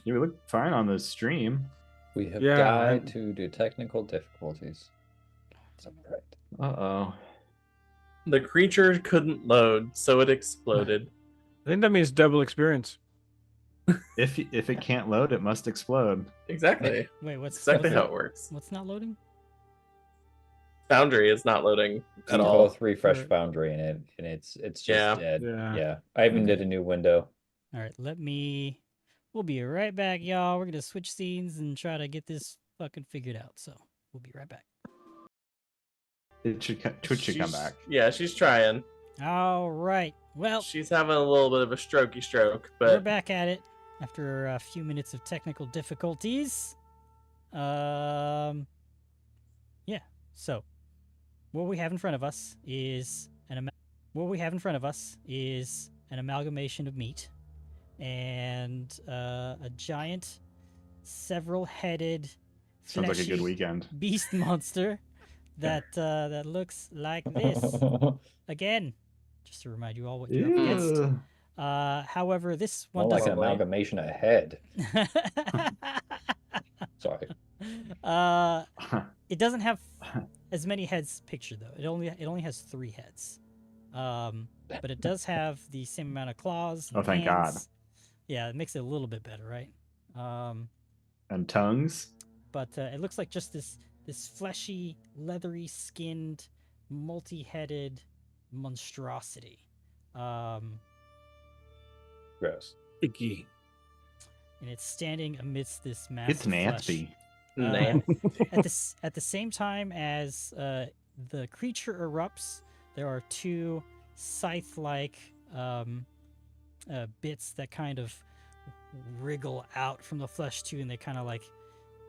you look fine on the stream. We have Yeah, died to the technical difficulties. It's alright. Uh-oh. The creature couldn't load, so it exploded. I think that means double experience. If it can't load, it must explode. Exactly. Wait, what's Exactly what's, how it works. what's not loading? Foundry is not loading at You all. both refresh Right. Foundry in it, and it's just Yeah. dead. Yeah. Yeah. I even did a new window. All right, we'll be right back, y'all. We're gonna switch scenes and try to get this fucking figured out. So we'll be right back. Twitch should come She's- back. Yeah, she's trying. All right. Well, She's having a little bit of a strokey stroke, we're but back at it after a few minutes of technical difficulties. Yeah. So, what we have in front of us is an amalgamation of meat and a giant, several-headed, Sounds like a good fleshy weekend. beast monster that looks like this. Again, just to remind you all what you're up against. Ew. However, this one More like an doesn't. amalgamation of head. Sorry. It doesn't have as many heads pictured though. It only has 3 heads. But it does have the same amount of claws. Oh, thank God. hands. Yeah, it makes it a little bit better, right? And tongues? But it looks like just this fleshy, leathery skinned, multi-headed monstrosity. Gross. Icky. And it's standing amidst this massive It's nasty. nah. At the same time as the creature erupts, there are 2 scythe-like bits that kind of wriggle out from the flesh too, and they kind of like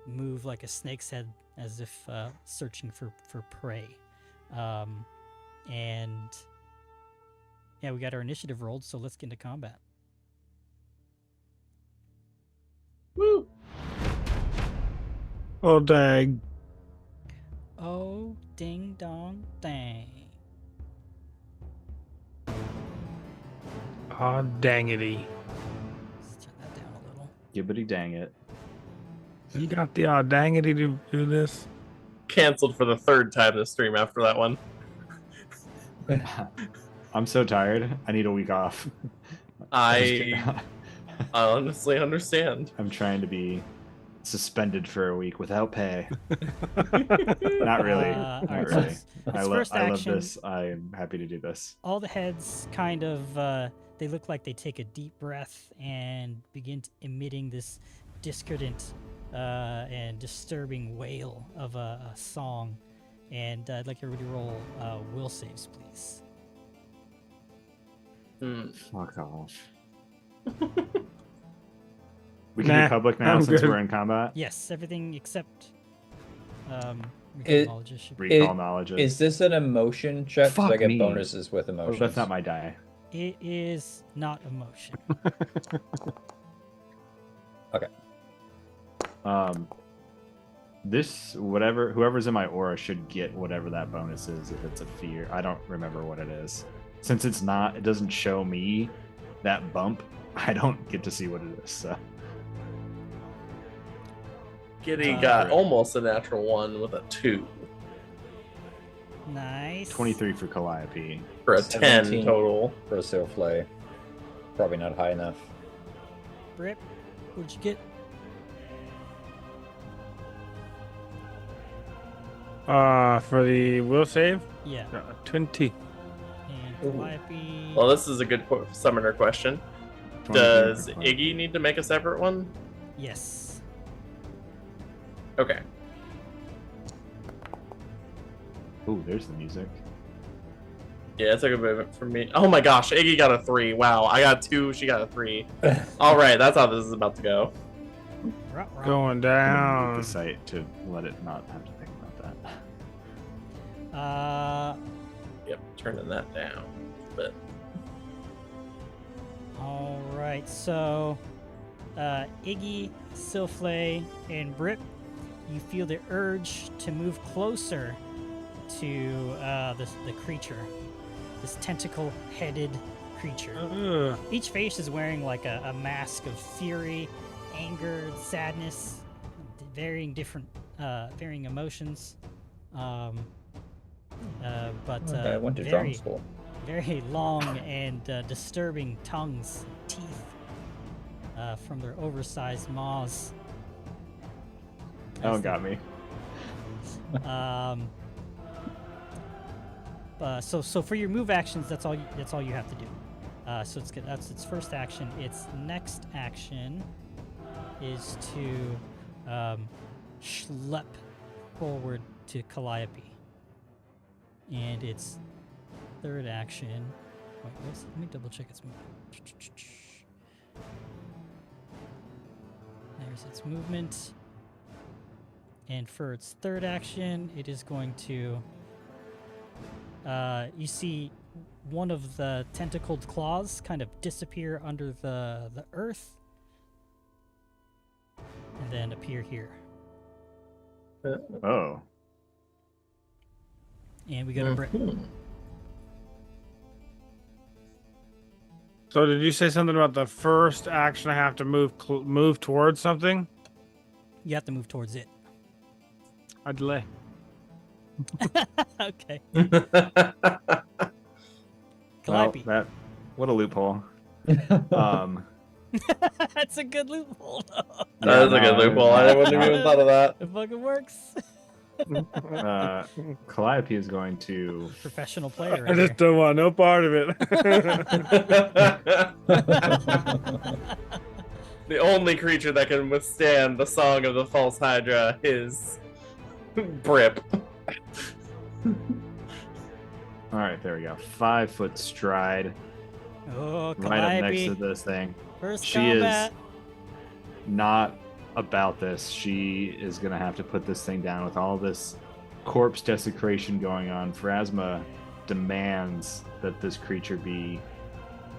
move like a snake's head as if searching for prey. And yeah, we got our initiative rolled, so let's get into combat. Woo! Oh, dang. Oh, ding dong dang. Oh, dangity. Let's turn that down a little. Gibbity dang it. You got the audangity to do this? Canceled for the 3rd time this stream after that one. I'm so tired. I need a week off. I honestly understand. I'm trying to be suspended for a week without pay. Not really. All Not right, so really. its I first love action, this. I'm happy to do this. all the heads kind of they look like they take a deep breath and begin emitting this discordant and disturbing wail of a song. And I'd like everybody to roll will saves, please. Hmm. Fuck off. We can Nah, do public now I'm since good. we're in combat. Yes, everything except It- knowledge issue. Recall knowledge. Is this an emotion check? 'Cause I Fuck get me. bonuses with Oh, emotions. that's not my die. It is not emotion. This whoever's in my aura should get whatever that bonus is if it's a fear. I don't remember what it is. Since it doesn't show me that bump, I don't get to see what it is. So Giddy got almost a natural 1 with a 2 Nice. 23 for Calliope. for a 10 17 total. for a Silflay. Probably not high enough. Brip, what'd you get? For the will save, Yeah. 20. And Calliope. Well, this is a good summoner question. 23 Does for Calliope. Iggy need to make a separate one? Yes. Okay. Ooh, there's the music. Yeah, it's a good movement for me. Oh my gosh, Iggy got a 3. Wow, I got 2, she got a 3. All right, that's how this is about to go. Ruh-roh. Going I'm gonna move down. the site to let it not have to think about that. Yep, turning that down. But All right. So, Iggy, Silflay, and Brip, you feel the urge to move closer to the creature, this tentacle-headed creature. Ugh. Each face is wearing like a mask of fury, anger, sadness, varying emotions. But Okay, I went to drama very, school. very long and disturbing tongues, teeth from their oversized maws. Oh, got me. So for your move actions, that's all you have to do. So it's good. That's its first action. Its next action is to schlep forward to Calliope, and its third action. Wait, let me double check its movement. There's its movement, and for its third action, it is going to. You see one of the tentacled claws kind of disappear under the earth and then appear here. Oh. And we got a Brit. So did you say something about the first action I have to move towards something? You have to move towards it. I delay. Okay. Well, Calliope. what a loophole. That's a good loophole. that is a good loophole. I wouldn't have even thought of that. It fucking works. Calliope is going to. Professional player. I Right just don't want no part of it. The only creature that can withstand the song of the false Hydra is Brip. All right, there we go. 5-foot stride, Oh, right up next Calliope. to this thing. First She combat. is not about this. She is gonna have to put this thing down with all this corpse desecration going on. Phrasma demands that this creature be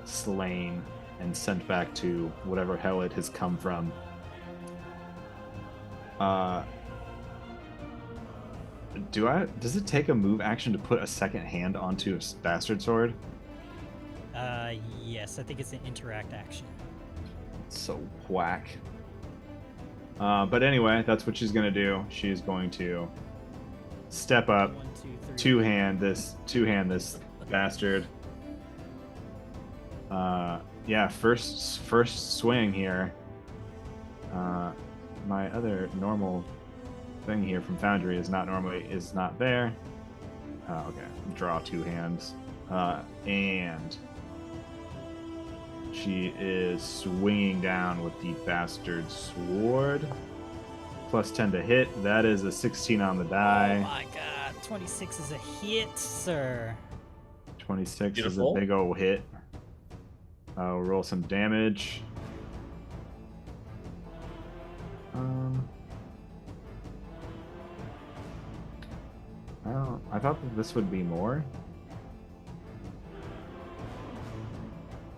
slain and sent back to whatever hell it has come from. Does it take a move action to put a second hand onto a bastard sword? Yes, I think it's an interact action. So whack. But anyway, that's what she's gonna do. She's going to step up, 1, 2, 3. two-hand this bastard. Yeah, first swing here. My other normal thing here from Foundry is not there. Okay, draw 2 hands, and she is swinging down with the bastard sword. Plus 10 to hit. That is a 16 on the Oh die. my god, 26 is a hit, sir. 26 Beautiful. is a big old hit. I'll roll some damage. I thought that this would be more.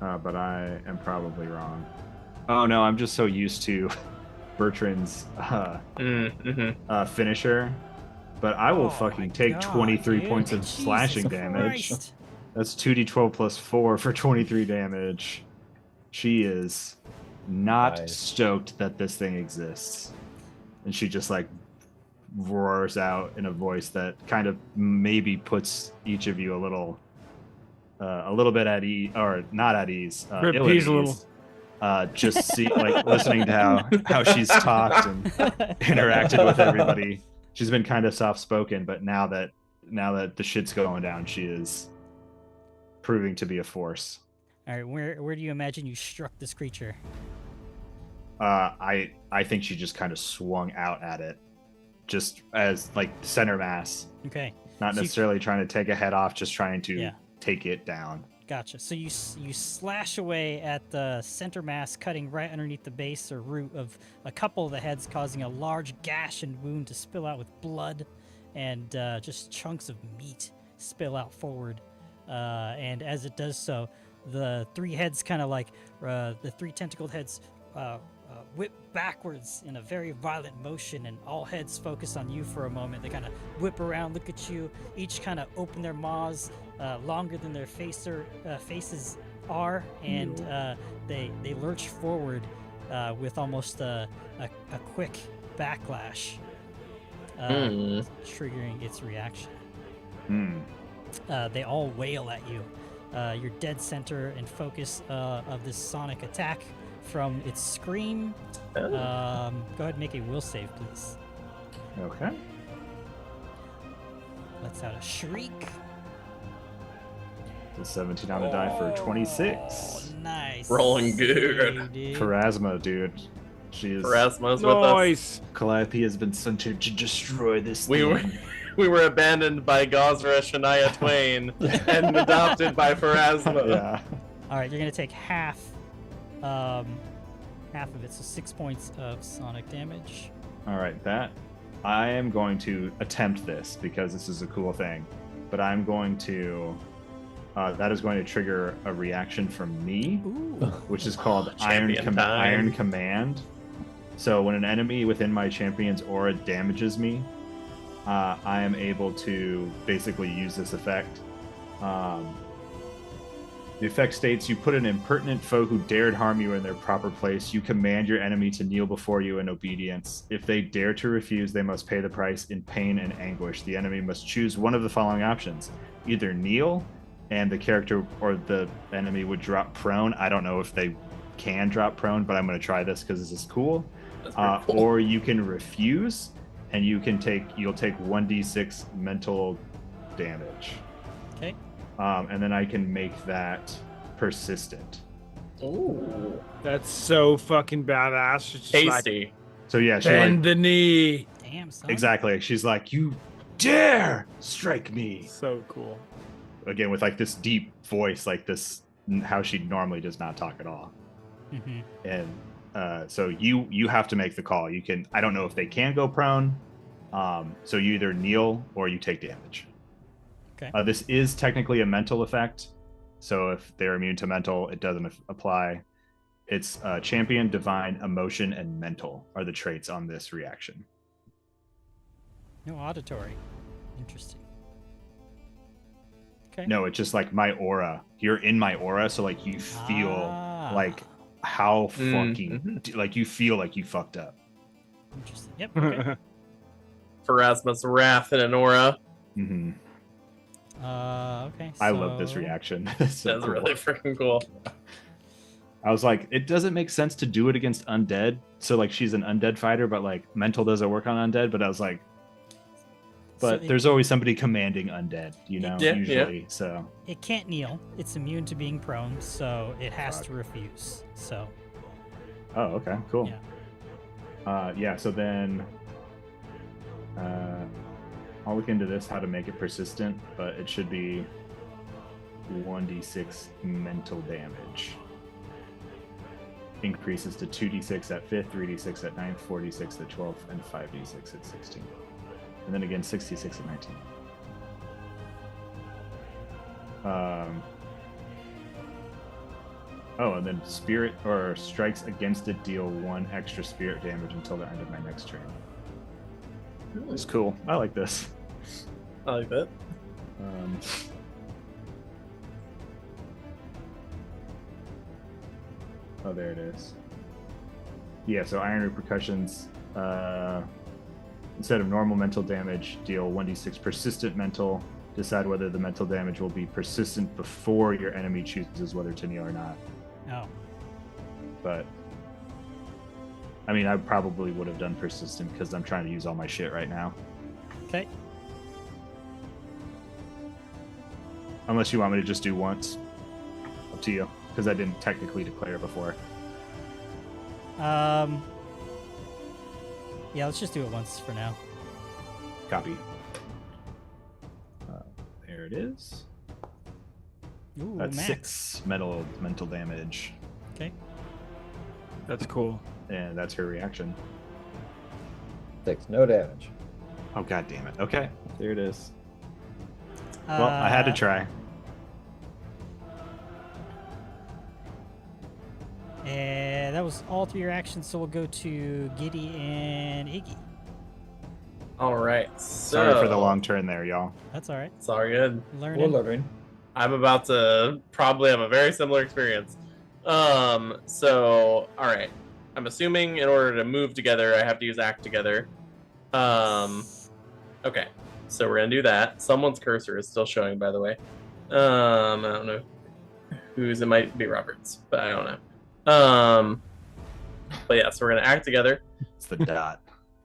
But I am probably wrong. Oh no, I'm just so used to Bertrand's finisher. But I will Oh fucking my take God, 23 dude. points of Jesus slashing damage. Christ. That's 2d12 plus 4 for 23 damage. She is not Nice. stoked that this thing exists. And she just like roars out in a voice that kind of maybe puts each of you a little bit at ease, or not at ease, Rip ill at P's a little. ease. Just see, like, listening to how she's talked and interacted with everybody. She's been kind of soft spoken, but now that the shit's going down, she is proving to be a force. All right, where do you imagine you struck this creature? I think she just kind of swung out at it, just as like center mass, Okay, not So you- necessarily trying to take a head off, just trying to Yeah. take it down. gotcha. So you slash away at the center mass, cutting right underneath the base or root of a couple of the heads, causing a large gash and wound to spill out with blood, and just chunks of meat spill out forward. And as it does so, the three heads kind of like the three tentacled heads whip backwards in a very violent motion, and all heads focus on you for a moment. They kind of whip around, look at you, each kind of open their maws longer than their faces are, and they lurch forward with almost a quick backlash, triggering its reaction. They all wail at you. You're dead center and focus of this sonic attack from its scream. Go ahead and make a will save, please. Okay. Let's out a shriek. The 17 on the die for 26. Oh, nice. Rolling good. save, dude. Pharasma, dude. She is. Pharasma's with us. Nice. Calliope has been sent to destroy this We were thing. we were abandoned by Gosra Shania Twain and adopted by Pharasma. Yeah. All right, you're gonna take half of it, so 6 points of sonic damage. All right, that I am going to attempt this because this is a cool thing, but I'm going to. That is going to trigger a reaction from me, Ooh. which is called Champion time. Iron Command. So when an enemy within my champion's aura damages me, I am able to basically use this effect. The effect states, you put an impertinent foe who dared harm you in their proper place. You command your enemy to kneel before you in obedience. If they dare to refuse, they must pay the price in pain and anguish. The enemy must choose one of the following options. Either kneel, and the character or the enemy would drop prone. I don't know if they can drop prone, but I'm going to try this because this is cool. That's pretty cool. Or you can refuse, and you'll take 1d6 mental damage. Okay. And then I can make that persistent. Ooh, That's so fucking badass. It's just like, tasty. So yeah, she bend like, the knee. Damn, son. exactly. She's like, you dare strike me. So cool. Again, with like this deep voice, like this, how she normally does not talk at all. Mm-hmm. And so you have to make the call. You can. I don't know if they can go prone. So you either kneel or you take damage. Okay. This is technically a mental effect. So if they're immune to mental, it doesn't apply. It's champion, divine, emotion, and mental are the traits on this reaction. No auditory. Interesting. Okay. No, it's just like my aura. You're in my aura, so like you feel like how fucking like you feel like you fucked up. Interesting. Yep. Okay. Pharasma's wrath and an aura. Mm-hmm. Okay. I love this so- reaction. It's so That's cool. really freaking cool. I was like, it doesn't make sense to do it against undead. So like she's an undead fighter, but like mental doesn't work on undead. But I was like, but So there's always somebody commanding undead, you know, Yeah, usually. So it can't kneel. It's immune to being prone, so it has Fuck. to refuse. So oh, okay, cool. Yeah. Yeah. So then, I'll look into this how to make it persistent, but it should be 1d6 mental damage. increases to 2d6 at 5th, 3d6 at 9th, 4d6 at 12th, and 5d6 at 16. And then again 66 at 19. And then spirit or strikes against it deal 1 extra spirit damage until the end of my next turn. It's cool. I like this. I like that. Oh, there it is. Yeah, so iron repercussions. Instead of normal mental damage, deal 1d6 persistent mental. Decide whether the mental damage will be persistent before your enemy chooses whether to kneel or not. Oh. But I mean, I probably would have done persistent because I'm trying to use all my shit right now. Okay. Unless you want me to just do once. Up to you, because I didn't technically declare before. Yeah, let's just do it once for now. Copy. There it is. Ooh, That's max. 6 mental damage, Okay. That's cool. and that's her reaction. 6, no damage. Oh, god damn it. Okay, there it is. Well, I had to try. And that was all 3 your actions, so we'll go to Giddy and Iggy. All right. Sorry for the long turn there, y'all. That's all right. It's all good. Learning. We're learning. I'm about to probably have a very similar experience. So, all right. I'm assuming in order to move together, I have to use act together. Okay. So we're gonna do that. Someone's cursor is still showing, by the way. I don't know whose. It might be Robert's, but I don't know. But yeah, so we're gonna act together. It's the dot.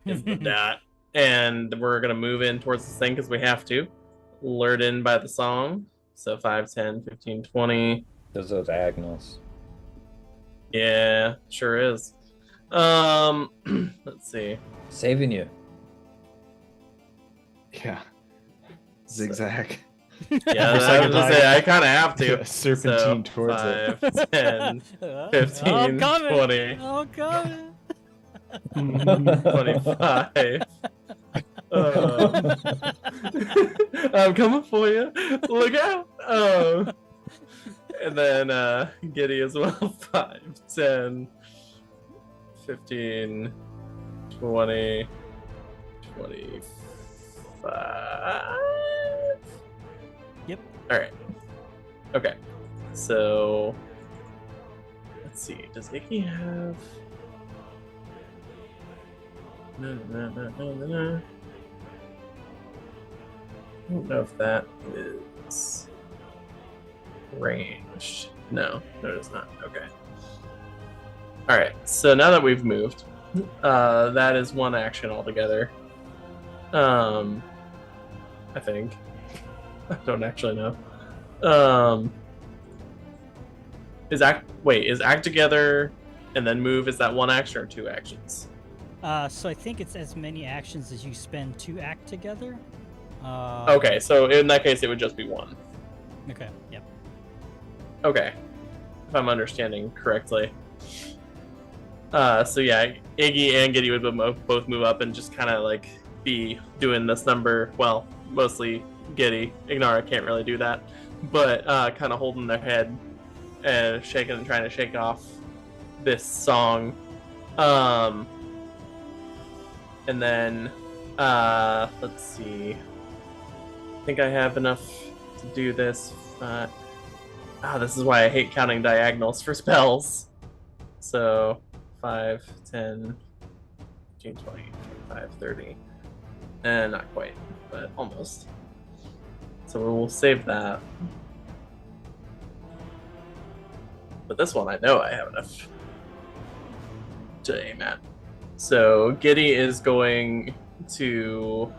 Is the dot, and we're gonna move in towards this thing because we have to. Lured in by the song. So 5, 10, 15, 20. There's those diagonals. Yeah, sure is. Let's see. Saving you. Yeah. Zigzag. Yeah, I was gonna say I kind of have to. Serpentine So, towards it. 5, 10, 15, I'm coming. 20, I'm coming. 25. I'm coming for you. Look out. And then Giddy as well. 5, 10, 15, 20, 25. Yep. All right. Okay. So let's see. Does Iggy have? No. I don't know if that is ranged. No, it is not. Okay. All right. So now that we've moved, that is 1 action altogether. I think. I don't actually know. Is act together and then move? Is that 1 action or 2 actions? So I think it's as many actions as you spend to act together. Okay, so in that case, it would just be 1. Okay. Yep. Okay, if I'm understanding correctly. So yeah, Iggy and Giddy would both move up and just kind of like be doing this number. Well, mostly Giddy. Ignara can't really do that, but kind of holding their head and shaking and trying to shake off this song. And then let's see. I think I have enough to do this. This is why I hate counting diagonals for spells. So 5, 10, 15, 20, 25, 30. And not quite, but almost. So we'll save that. But this one I know I have enough to aim at. So Giddy is going to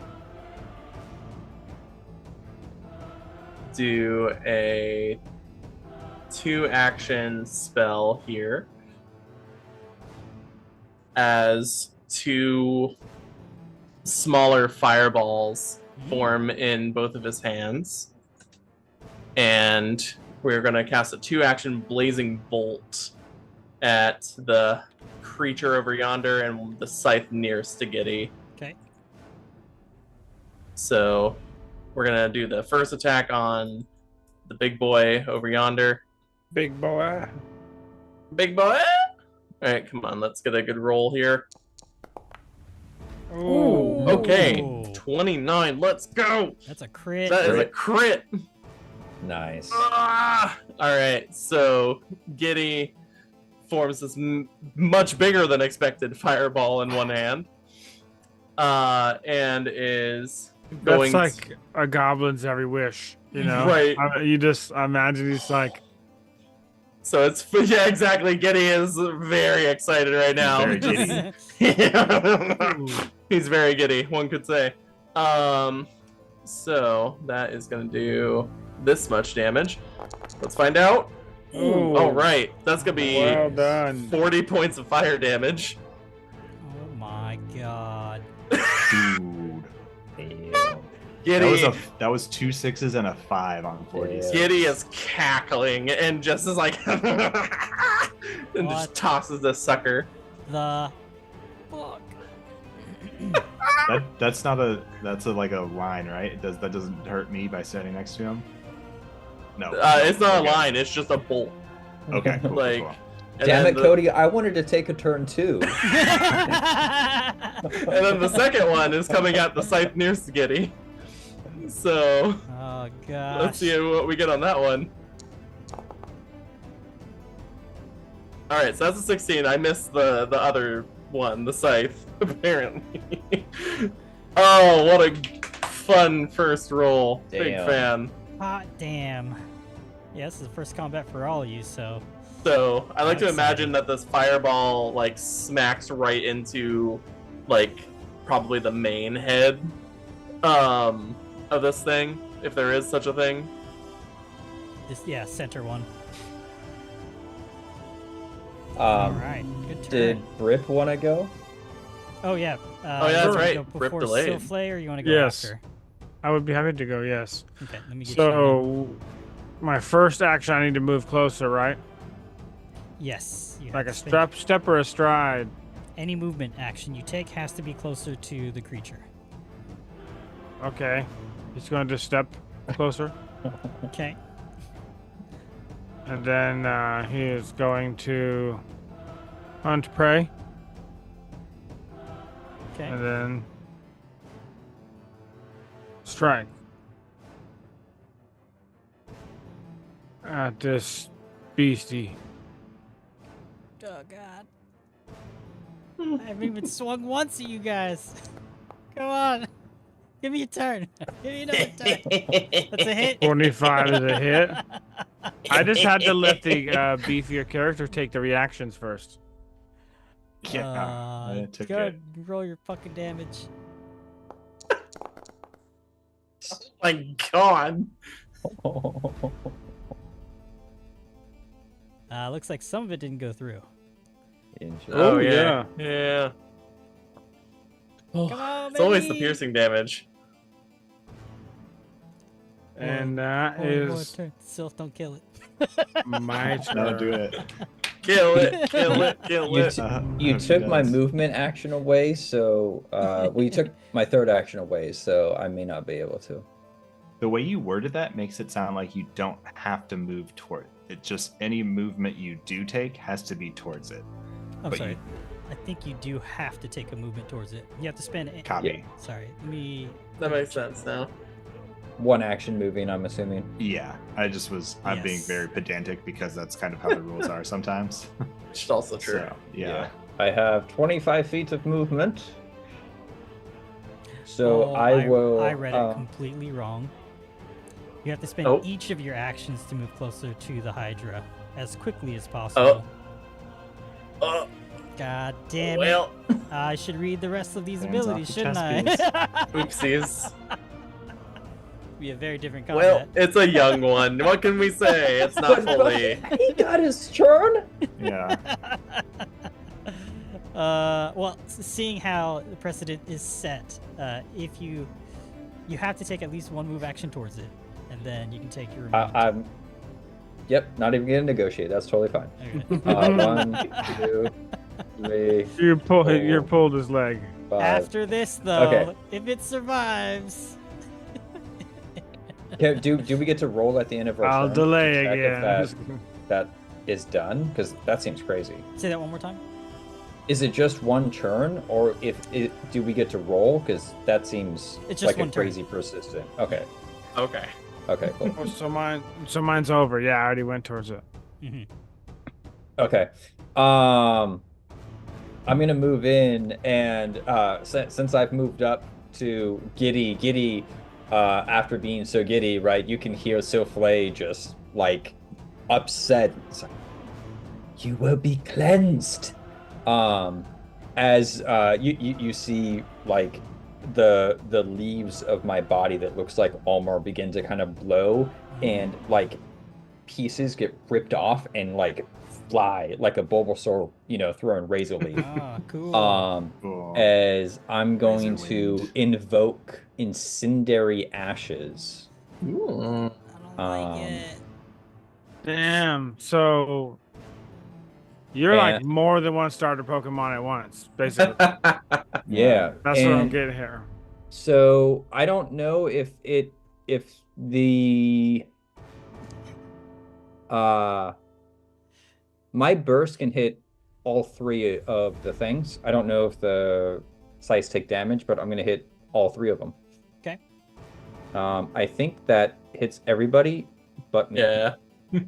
do a 2-action spell here as 2 smaller fireballs form in both of his hands, and we're going to cast a 2-action blazing bolt at the creature over yonder and the scythe nearest to Giddy. Okay. So we're gonna do the first attack on the big boy over yonder. Big boy. Big boy! Alright, come on, let's get a good roll here. Ooh. Okay, 29, let's go! That's a crit. That is a crit! Nice. Alright, so Giddy forms this much bigger than expected fireball in one hand. And is going... That's like a goblin's every wish, you know? Right. You just imagine he's like... So it's... Yeah, exactly. Giddy is very excited right now. Very giddy. He's very giddy, one could say. So that is going to do this much damage. Let's find out. Ooh. All right, that's going to be Well done. 40 points of fire damage. Oh my god. Dude. Damn. Giddy, That was 2 6s and a 5 on 40. Yeah. Giddy is cackling and just is like, and just What? tosses this sucker. The fuck. That's like a line, right? That doesn't hurt me by standing next to him. No. It's not a Okay. line, it's just a bolt. Okay. Cool, Like, cool. and Damn then it, the- Cody! I wanted to take a turn too. And then the second one is coming at the scythe nearest Giddy. So Oh gosh. let's see what we get on that one. Alright, so that's a 16. I missed the other one, the scythe, apparently. Oh, what a fun first roll. Big Damn. fan. Hot damn. Yeah, this is the first combat for all of you, so So I like to That's imagine that this fireball like smacks right into like probably the main head of this thing, if there is such a thing. this center one. Um, Alright, good turn. Did Brip want to go? Oh yeah. Oh, yeah, you that's wanna right. Go Rip before delayed. Silflay, or you want to go Yes. after? I would be happy to go, yes. Okay, let me get you. So, my first action, I need to move closer, right? Yes. You Like have a to spend- step or a stride. Any movement action you take has to be closer to the creature. Okay. He's going to just step closer. Okay. And then he is going to hunt prey. Okay. And then strike at this beastie. Oh god. I haven't even swung once at you guys. Come on. Give me a turn. Give me another turn. That's a hit. 25 is a hit. I just had to let the beefier character take the reactions first. Yeah. I took go it. ahead, roll your fucking damage. Oh my god. Looks like some of it didn't go through. Interesting. Oh, Yeah. Come on, It's always the baby. piercing damage. And that One more is turn. Sylph, don't kill it. my turn. No, do it. Kill it, kill it, kill You, it. t- I you hope he took my does. movement action away, so well, you took my third action away, so I may not be able to. The way you worded that makes it sound like you don't have to move toward it. Just any movement you do take has to be towards it. I'm But sorry. you- I think you do have to take a movement towards it. You have to spend it. Copy. Sorry. Let me. That makes sense now. One action moving, I'm assuming. Yeah, I'm being Yes. very pedantic because that's kind of how the rules are sometimes. Which is also true. So, yeah. I have 25 feet of movement. So Oh, I will. I read it completely wrong. You have to spend Oh. each of your actions to move closer to the Hydra as quickly as possible. Oh, God damn it. well, I should read the rest of these Hands off abilities, the shouldn't chess I? oopsies. Be a very different Well, combat. it's a young one. What can we say? It's not fully. He got his turn. Yeah. Well, seeing how the precedent is set, if you have to take at least one move action towards it, and then you can take your remaining. I'm Yep, not even gonna negotiate. That's totally fine. Okay. 1, 2, 3, You Four. pulled his leg. 5. After this, though, Okay. if it survives, Do we get to roll at the end of our I'll turn delay to check again. if that is done? Because that seems crazy. say that one more time. Is it just one turn, or do we get to roll? Because that seems It's just like one a turn. crazy persistent. Okay. Okay. Okay. Cool. Oh, so mine's over. Yeah, I already went towards it. Hmm. Okay. I'm gonna move in, and since I've moved up to Giddy, after being so giddy, right? You can hear Souffle just like upset. It's like, you will be cleansed. As you see like the leaves of my body that looks like Ulmer begin to kind of blow, and like pieces get ripped off and like fly like a Bulbasaur, throwing razor leaf. Ah, cool. Cool. As I'm going Razor to wind. invoke incendiary ashes. Ooh. I don't like it. Damn. So you're like more than one starter Pokemon at once, basically. Yeah, That's what I'm and getting here. so I don't know if the my burst can hit all 3 of the things. I don't know if the sites take damage, but I'm gonna hit all 3 of them. Okay. I think that hits everybody, but me. Yeah.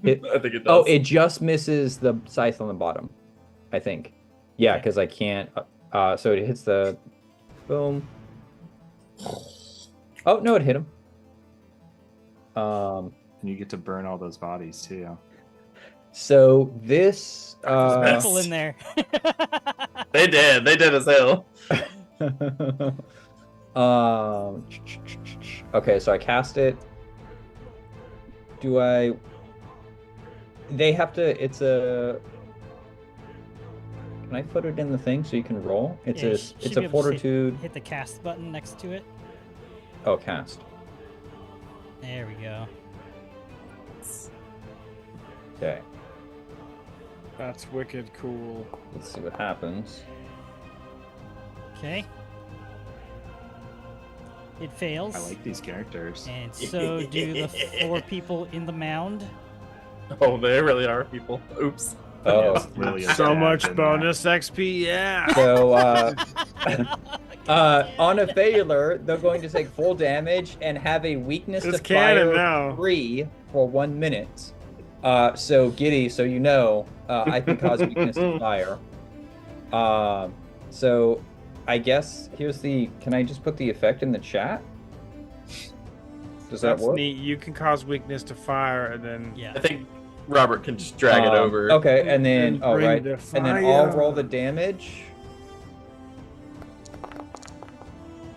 It- I think it does. Oh, it just misses the scythe on the bottom, I think. Yeah, Okay. because I can't. So it hits the boom. Oh no, it hit him. And you get to burn all those bodies too. So this. There's people in there. They did as hell. Okay, so I cast it. Do I? They have to. It's a. Can I put it in the thing so you can roll? It's Yeah, you a. should It's be a able to fortitude. Hit the cast button next to it. Oh, cast. There we go. Okay. That's wicked cool. Let's see what happens. Okay. It fails. I like these characters. And so do the 4 people in the mound. Oh, they really are people. Oops. Oh. Yes, really is So bad much in there. bonus XP, yeah. So, on a failure, they're going to take full damage and have a weakness It's to canon fire now. 3 for 1 minute. So Giddy, so you know, I can cause weakness to fire. So I guess here's the. Can I just put the effect in the chat? Does that That's work? neat. You can cause weakness to fire, and then Yeah. I think Robert can just drag it over. Okay, and then And oh bring right, the and then I'll fire. roll the damage.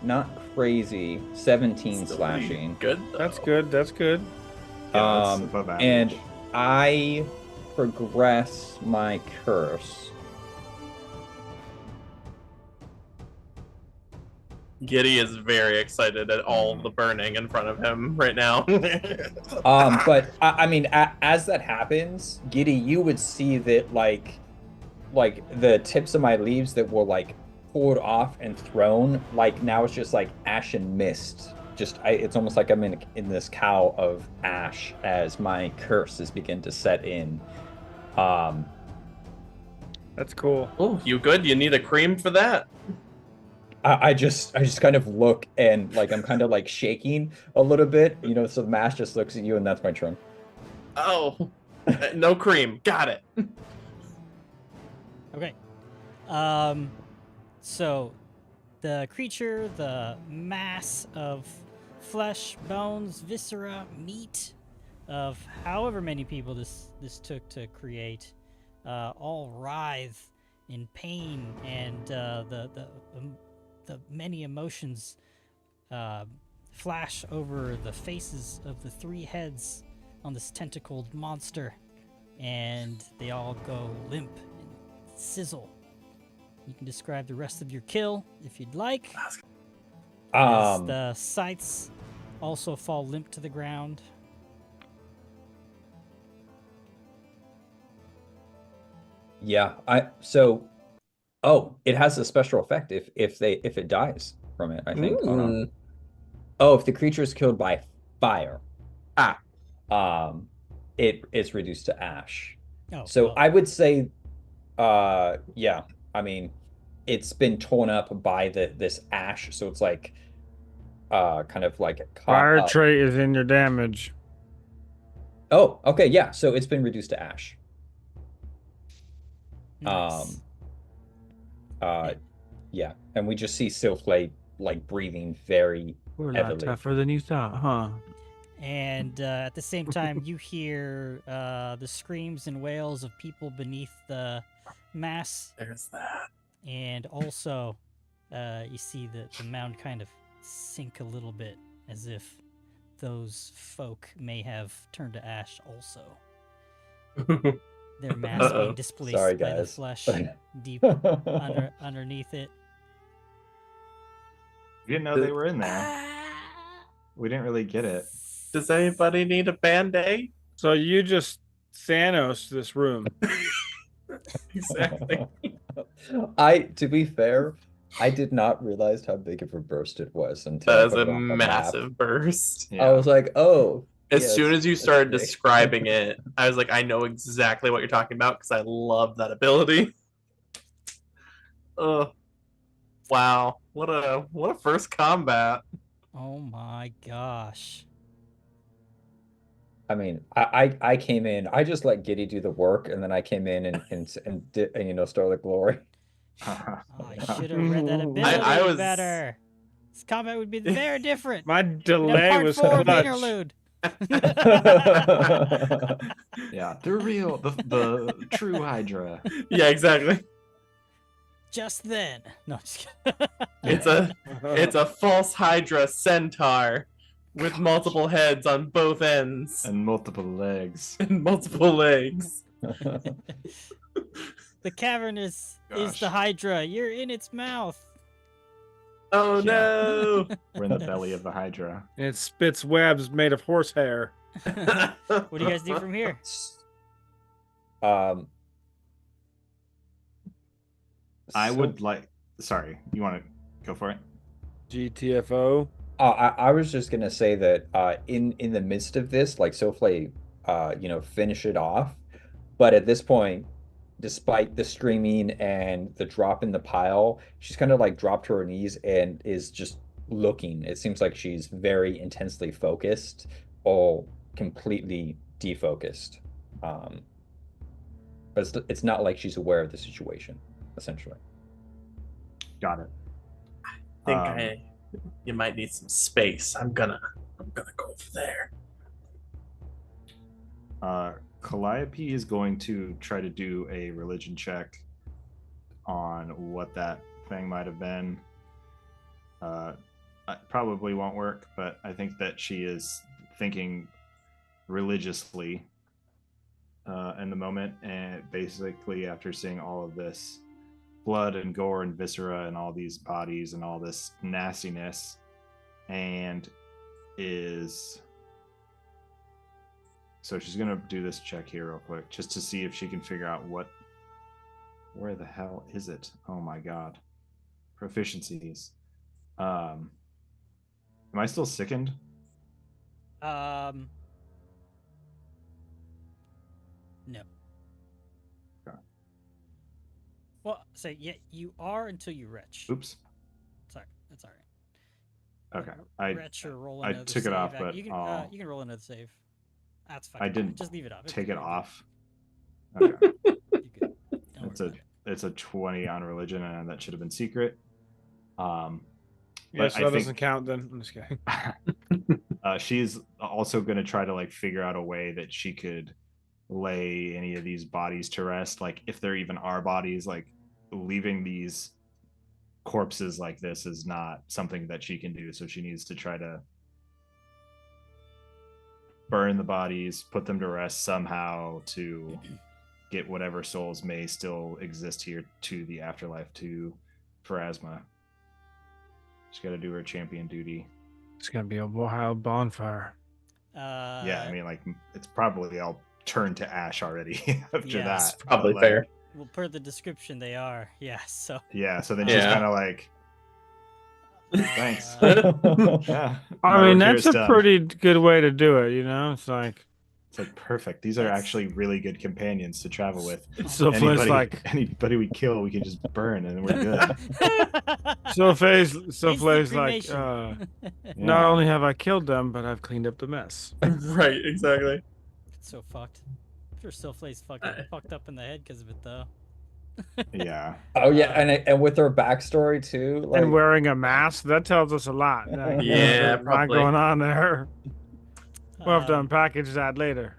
Not crazy. 17 Still slashing. Good. that's good. That's good. Yeah, that's above average. And I progress my curse. Giddy is very excited at all the burning in front of him right now. But I mean, as that happens, Giddy, you would see that like the tips of my leaves that were like pulled off and thrown, like now it's just like ash and mist. It's almost like I'm in this cow of ash as my curses begin to set in. That's cool. Oh, you good? You need a cream for that? I just kind of look and like I'm kind of like shaking a little bit, so the mash just looks at you and that's my turn. Oh, no cream. Got it. Okay. So the creature, the mass of flesh, bones, viscera, meat of however many people this took to create, all writhe in pain, and the many emotions flash over the faces of the 3 heads on this tentacled monster, and they all go limp and sizzle. You can describe the rest of your kill if you'd like. As the scythes also fall limp to the ground. Yeah, it has a special effect if it dies from it, I think. Oh no. Mm. Oh, if the creature is killed by fire, Ah, it's reduced to ash. Oh, So well, I would say, yeah, I mean, it's been torn up by this ash, so it's like, kind of like caught Fire up. trait is in your damage. Oh, okay, yeah. So it's been reduced to ash. nice. Uh, yeah, and we just see Silflay like breathing very We're a lot heavily. tougher than you thought, huh? And at the same time, you hear the screams and wails of people beneath the mass, there's that. and also you see the mound kind of sink a little bit, as if those folk may have turned to ash also. Their mass Uh-oh. being displaced Sorry, by the guys. flesh deep underneath it. We didn't know they were in there. We didn't really get it. Does anybody need a band-aid? So you just Thanos this room. Exactly. To be fair, I did not realize how big of a burst it was until I That is put a it on the map. massive burst. I was like, oh. As yes, soon as you it's started big. describing it, I was like, I know exactly what you're talking about because I love that ability. Wow. What a first combat. Oh my gosh. I mean, I came in. I just let Giddy do the work, and then I came in and did, and stole the glory. Oh, I should have read that ability I was- better. This combat would be very different. My We'd have delay part was 4 of clutch. Interlude. Yeah, the true Hydra. Yeah, exactly. Just then. No, just kidding. It's a false Hydra centaur with multiple heads on both ends And multiple legs. and multiple legs. The cavern is the Gosh. Hydra. You're in its mouth. Oh Yeah. no! We're in the belly of the Hydra. It spits webs made of horsehair. What do you guys do from here? Um, I so- would like. Sorry, you want to go for it? GTFO. I was just gonna say that in the midst of this, like Silflay, finish it off, but at this point, despite the screaming and the drop in the pile, she's kind of like dropped to her knees and is just looking. It seems like she's very intensely focused, or completely defocused. But it's not like she's aware of the situation, essentially. Got it. I think you might need some space. I'm gonna go over there. Calliope is going to try to do a religion check on what that thing might have been. It probably won't work, but I think that she is thinking religiously in the moment, and basically after seeing all of this blood and gore and viscera and all these bodies and all this nastiness, and so she's gonna do this check here real quick just to see if she can figure out where the hell is it. Oh my god. Proficiencies. Am I still sickened? No. Okay. Well, so yeah, you are until you retch. Oops. Sorry, that's all right. Okay. Retch or roll I another took it save. off, but you can roll another save. That's fine. I didn't Just leave it up. It's take it good. off. Okay. You're good. Don't It's worry a about it. it's a 20 on religion, and that should have been secret. Yeah, But so I that think- doesn't count then. I'm just kidding. She's also going to try to like figure out a way that she could lay any of these bodies to rest, like if there even are bodies. Like leaving these corpses like this is not something that she can do, so she needs to try to burn the bodies, put them to rest somehow to get whatever souls may still exist here to the afterlife, to Pharasma. She's got to do her champion duty. It's gonna be a wild bonfire. Yeah, I mean, like it's probably all turned to ash already after Yeah. that. It's probably but, like, fair. Well, per the description, they are. Yeah. So. Yeah, so then she's Yeah. kind of like, thanks. Uh, yeah. I my mean, work here that's is a done. pretty good way to do it, you know? It's like, It's like perfect. These are That's- actually really good companions to travel with. Sylpha's like, Anybody we kill, we can just burn and we're good. Sylpha's like, cremation. not Yeah. only have I killed them, but I've cleaned up the mess. Right, exactly. It's so fucked. I'm sure Silflay's fucking fucked up in the head because of it, though. Yeah. Oh yeah, and with her backstory too, like And wearing a mask, that tells us a lot. Like, Yeah, there's a lot probably. going on there. We'll have to Um, unpackage that later.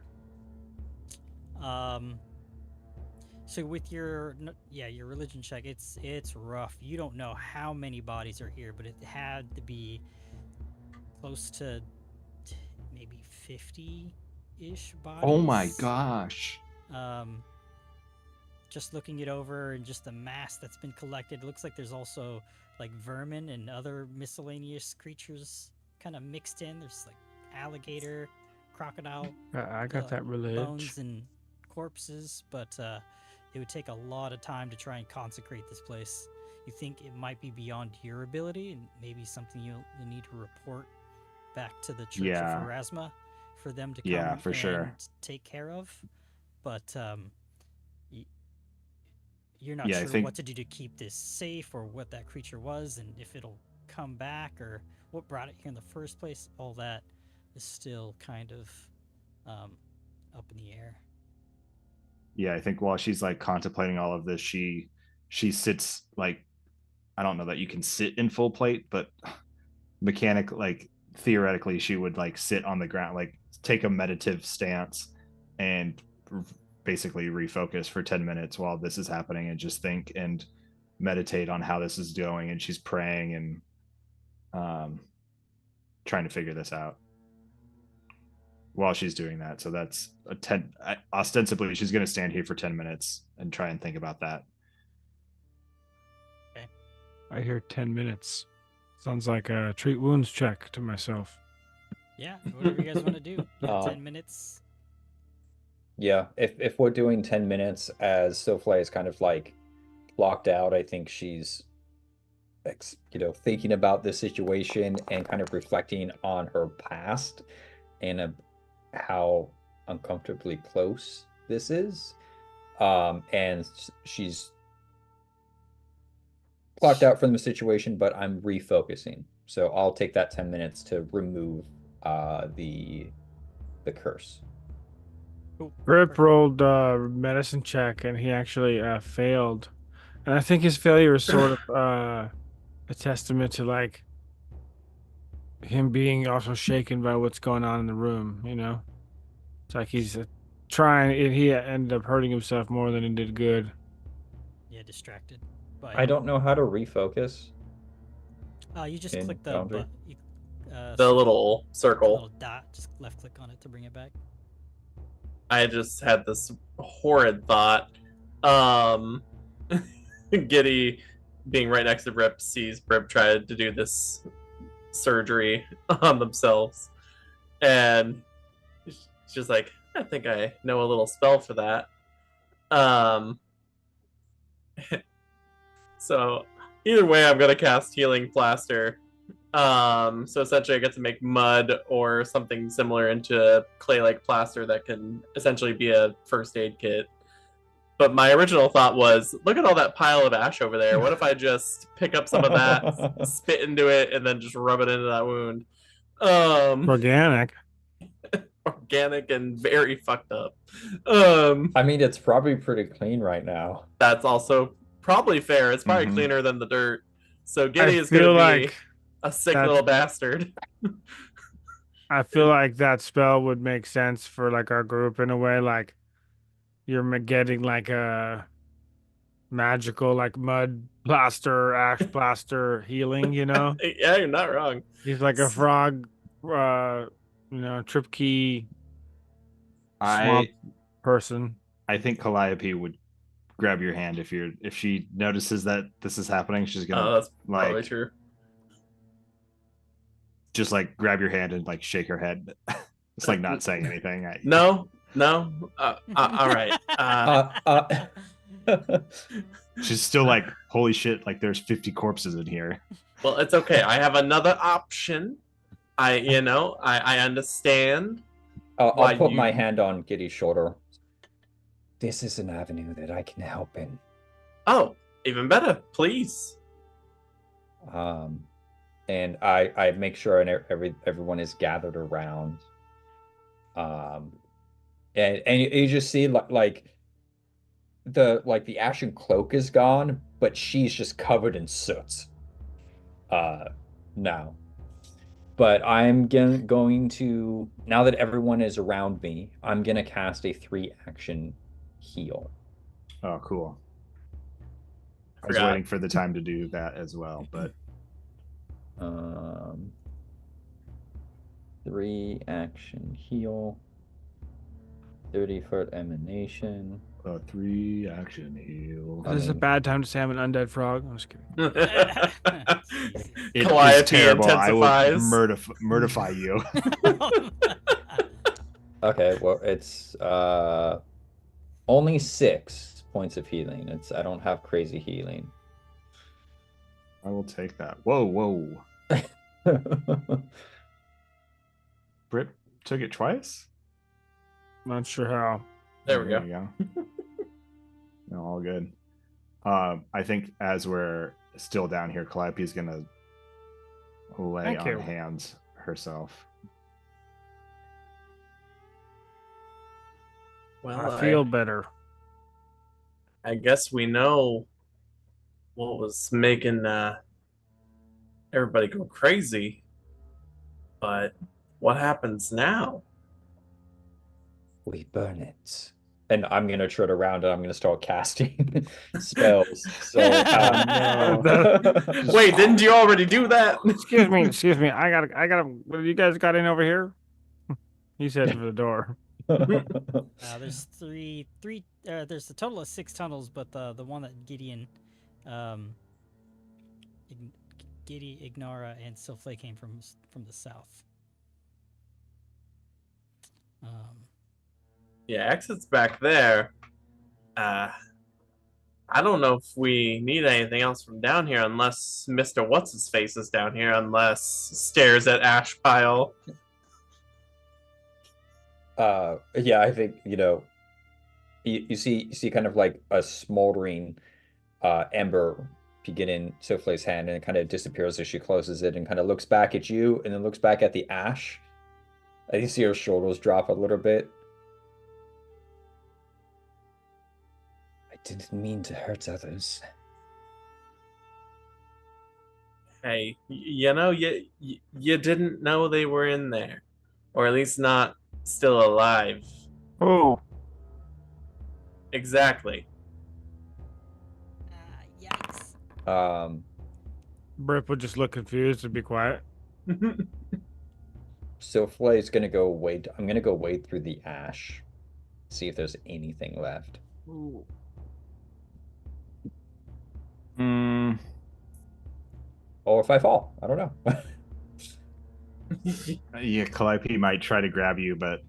So with your your religion check, it's rough. You don't know how many bodies are here, but it had to be close to maybe 50-ish bodies. Oh my gosh. Just looking it over and just the mass that's been collected, it looks like there's also like vermin and other miscellaneous creatures kind of mixed in. There's like alligator, crocodile, I got that religion. bones and corpses, but it would take a lot of time to try and consecrate this place. You think it might be beyond your ability and maybe something you'll need to report back to the Church Yeah. of Erasma for them to come Yeah, for sure. and take care of. But you're not Yeah, I sure think- what to do to keep this safe or what that creature was and if it'll come back or what brought it here in the first place. All that is still kind of up in the air. Yeah, I think while she's like contemplating all of this, she sits like, I don't know that you can sit in full plate, but theoretically she would like sit on the ground, like take a meditative stance and basically refocus for 10 minutes while this is happening and just think and meditate on how this is going, and she's praying and trying to figure this out while she's doing that. So that's ostensibly she's going to stand here for 10 minutes and try and think about that. I hear 10 minutes. Sounds like a treat wounds check to myself. Yeah, whatever you guys want to do. You got 10 minutes. yeah, if we're doing 10 minutes as Sofla is kind of like locked out, I think she's thinking about the situation and kind of reflecting on her past and how uncomfortably close this is. And she's clocked out from the situation, but I'm refocusing. So I'll take that 10 minutes to remove the curse. Cool. Rip rolled medicine check and he actually failed. And I think his failure is sort of a testament to like him being also shaken by what's going on in the room, you know? It's like he's trying, and he ended up hurting himself more than he did good. Yeah, distracted. By I don't know how to refocus. You just in click the Foundry. The little circle. little dot. Just left click on it to bring it back. I just had this horrid thought. Giddy, being right next to Rip, sees Rip try to do this surgery on themselves. And she's like, I think I know a little spell for that. So either way, I'm going to cast Healing Plaster. So essentially I get to make mud or something similar into a clay-like plaster that can essentially be a first aid kit. But my original thought was, look at all that pile of ash over there. What if I just pick up some of that, spit into it, and then just rub it into that wound? Organic. Organic and very fucked up. I mean, it's probably pretty clean right now. That's also probably fair. It's probably Mhm. cleaner than the dirt. So Giddy I is going feel to be like a sick that- little bastard. I feel like that spell would make sense for like our group in a way. Like you're getting like a magical like mud plaster, ash plaster healing. You know, Yeah, you're not wrong. he's like a frog. Trip key swamp person. I think Calliope would grab your hand if she notices that this is happening. She's gonna That's probably like true. just like grab your hand and like shake her head. It's like not saying anything. No. All right. She's still like, holy shit, like there's 50 corpses in here. Well, it's okay. I have another option. I understand. I'll Why put my you- hand on Giddy's shoulder. This is an avenue that I can help in. Oh, even better, please. And I make sure and everyone is gathered around. And you just see like the ashen cloak is gone, but she's just covered in soot. Now. But I'm going to, now that everyone is around me, I'm gonna cast a 3-action heal. Oh, cool. I was Forgot. waiting for the time to do that as well, but 3-action heal. 30-foot emanation. 3-action heal. This is a bad time to say I'm an undead frog. I'm just kidding. It is Calliope terrible. I will intensifies. murderify you. Okay, well it's only 6 points of healing. I don't have crazy healing. I will take that. Whoa. Brit took it twice? Not sure how. There we go. go. No, all good. I think as we're still down here, Calliope is gonna lay Thank on you. hands herself. Well, I feel better. I guess we know what was making everybody go crazy. But what happens now? We burn it. And I'm gonna trot around and I'm gonna start casting spells. So Wait, didn't you already do that? Excuse me. I gotta. You guys got in over here? He said to the door. There's three. There's a total of 6 tunnels, but the one that Gideon, Giddy, Ignara, and Silflay came from the south. Yeah, exit's back there. I don't know if we need anything else from down here unless Mr. What's-His-Face is down here, unless stares at ash pile. Yeah, I think, you see kind of like a smoldering ember begin in Silflay's hand, and it kind of disappears as she closes it and kind of looks back at you and then looks back at the ash. I see her shoulders drop a little bit. I didn't mean to hurt others. Hey, you didn't know they were in there, or at least not still alive. Oh, Exactly. Yikes. Brip would just look confused and be quiet. Silflay's gonna go wade. I'm gonna go wade through the ash, see if there's anything left. Or if I fall, I don't know. Yeah, Calliope might try to grab you, but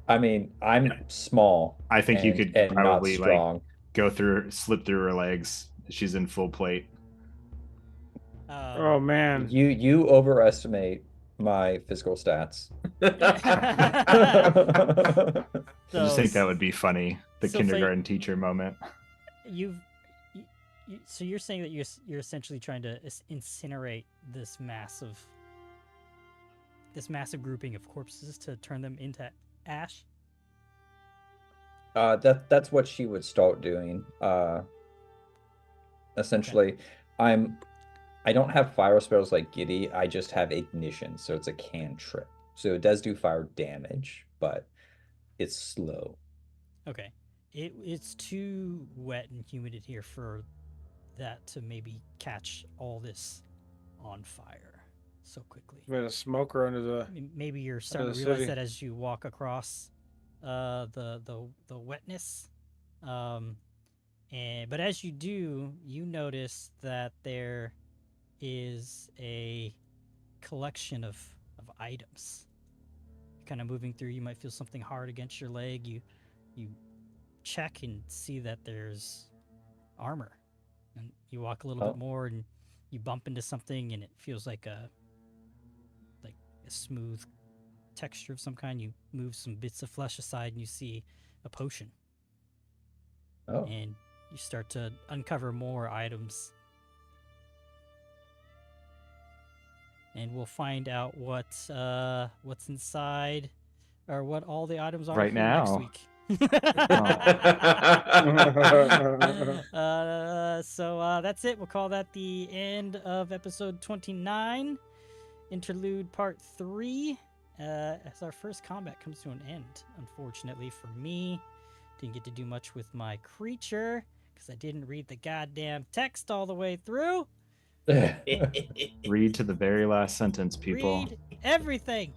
I mean, I'm small. I think you could and probably not strong. slip through her legs. She's in full plate. Oh man. You overestimate my physical stats. I just think that would be funny. The So kindergarten teacher moment. So you're saying that you're essentially trying to incinerate this massive grouping of corpses to turn them into ash? That's what she would start doing. Essentially, Okay. I don't have fire spells like Giddy. I just have ignition, so it's a cantrip. So it does do fire damage, but it's slow. Okay. It's too wet and humid in here for that to maybe catch all this on fire so quickly. We had a smoker under the. Maybe you're starting to the realize city. that as you walk across the wetness. But as you do, you notice that there is a collection of items. Kind of moving through, you might feel something hard against your leg. You check and see that there's armor. And you walk a little bit more, and you bump into something, and it feels like a smooth texture of some kind. You move some bits of flesh aside, and you see a potion. Oh. And you start to uncover more items. And we'll find out what's inside, or what all the items are Right for next now. week. Oh. So that's it. We'll call that the end of episode 29, Interlude Part 3. As our first combat comes to an end, unfortunately for me. Didn't get to do much with my creature because I didn't read the goddamn text all the way through. Read to the very last sentence, people. Read everything.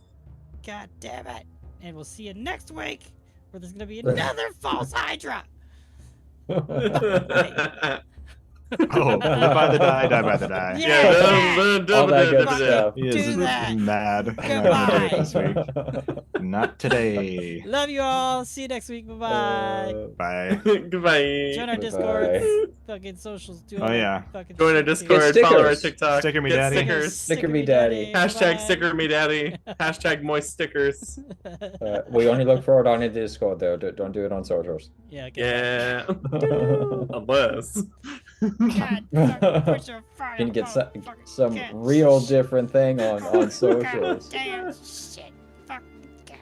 God damn it. And we'll see you next week where there's going to be another false Hydra. Oh, live by the die by the die. Yeah. All that good Fuck stuff. He Do is that. mad. I'm Goodbye. not gonna do it this week. Not today. Love you all. See you next week. Bye-bye. Bye. Goodbye. Join our Goodbye. Discord. Fucking socials. Do Oh, all that yeah. fucking Join our shit. Discord. Get Follow our stickers. TikTok. Sticker me Get daddy. stickers. Sticker me daddy. Hashtag Bye. sticker me daddy. Hashtag moist stickers. We only look for it on the Discord, though. Don't do it on socials. Yeah. Okay. Yeah. Doo-doo. Unless. God, fucking push a fire. Can you get Oh, fucking some God. real different thing on God socials? damn shit. Fuck God.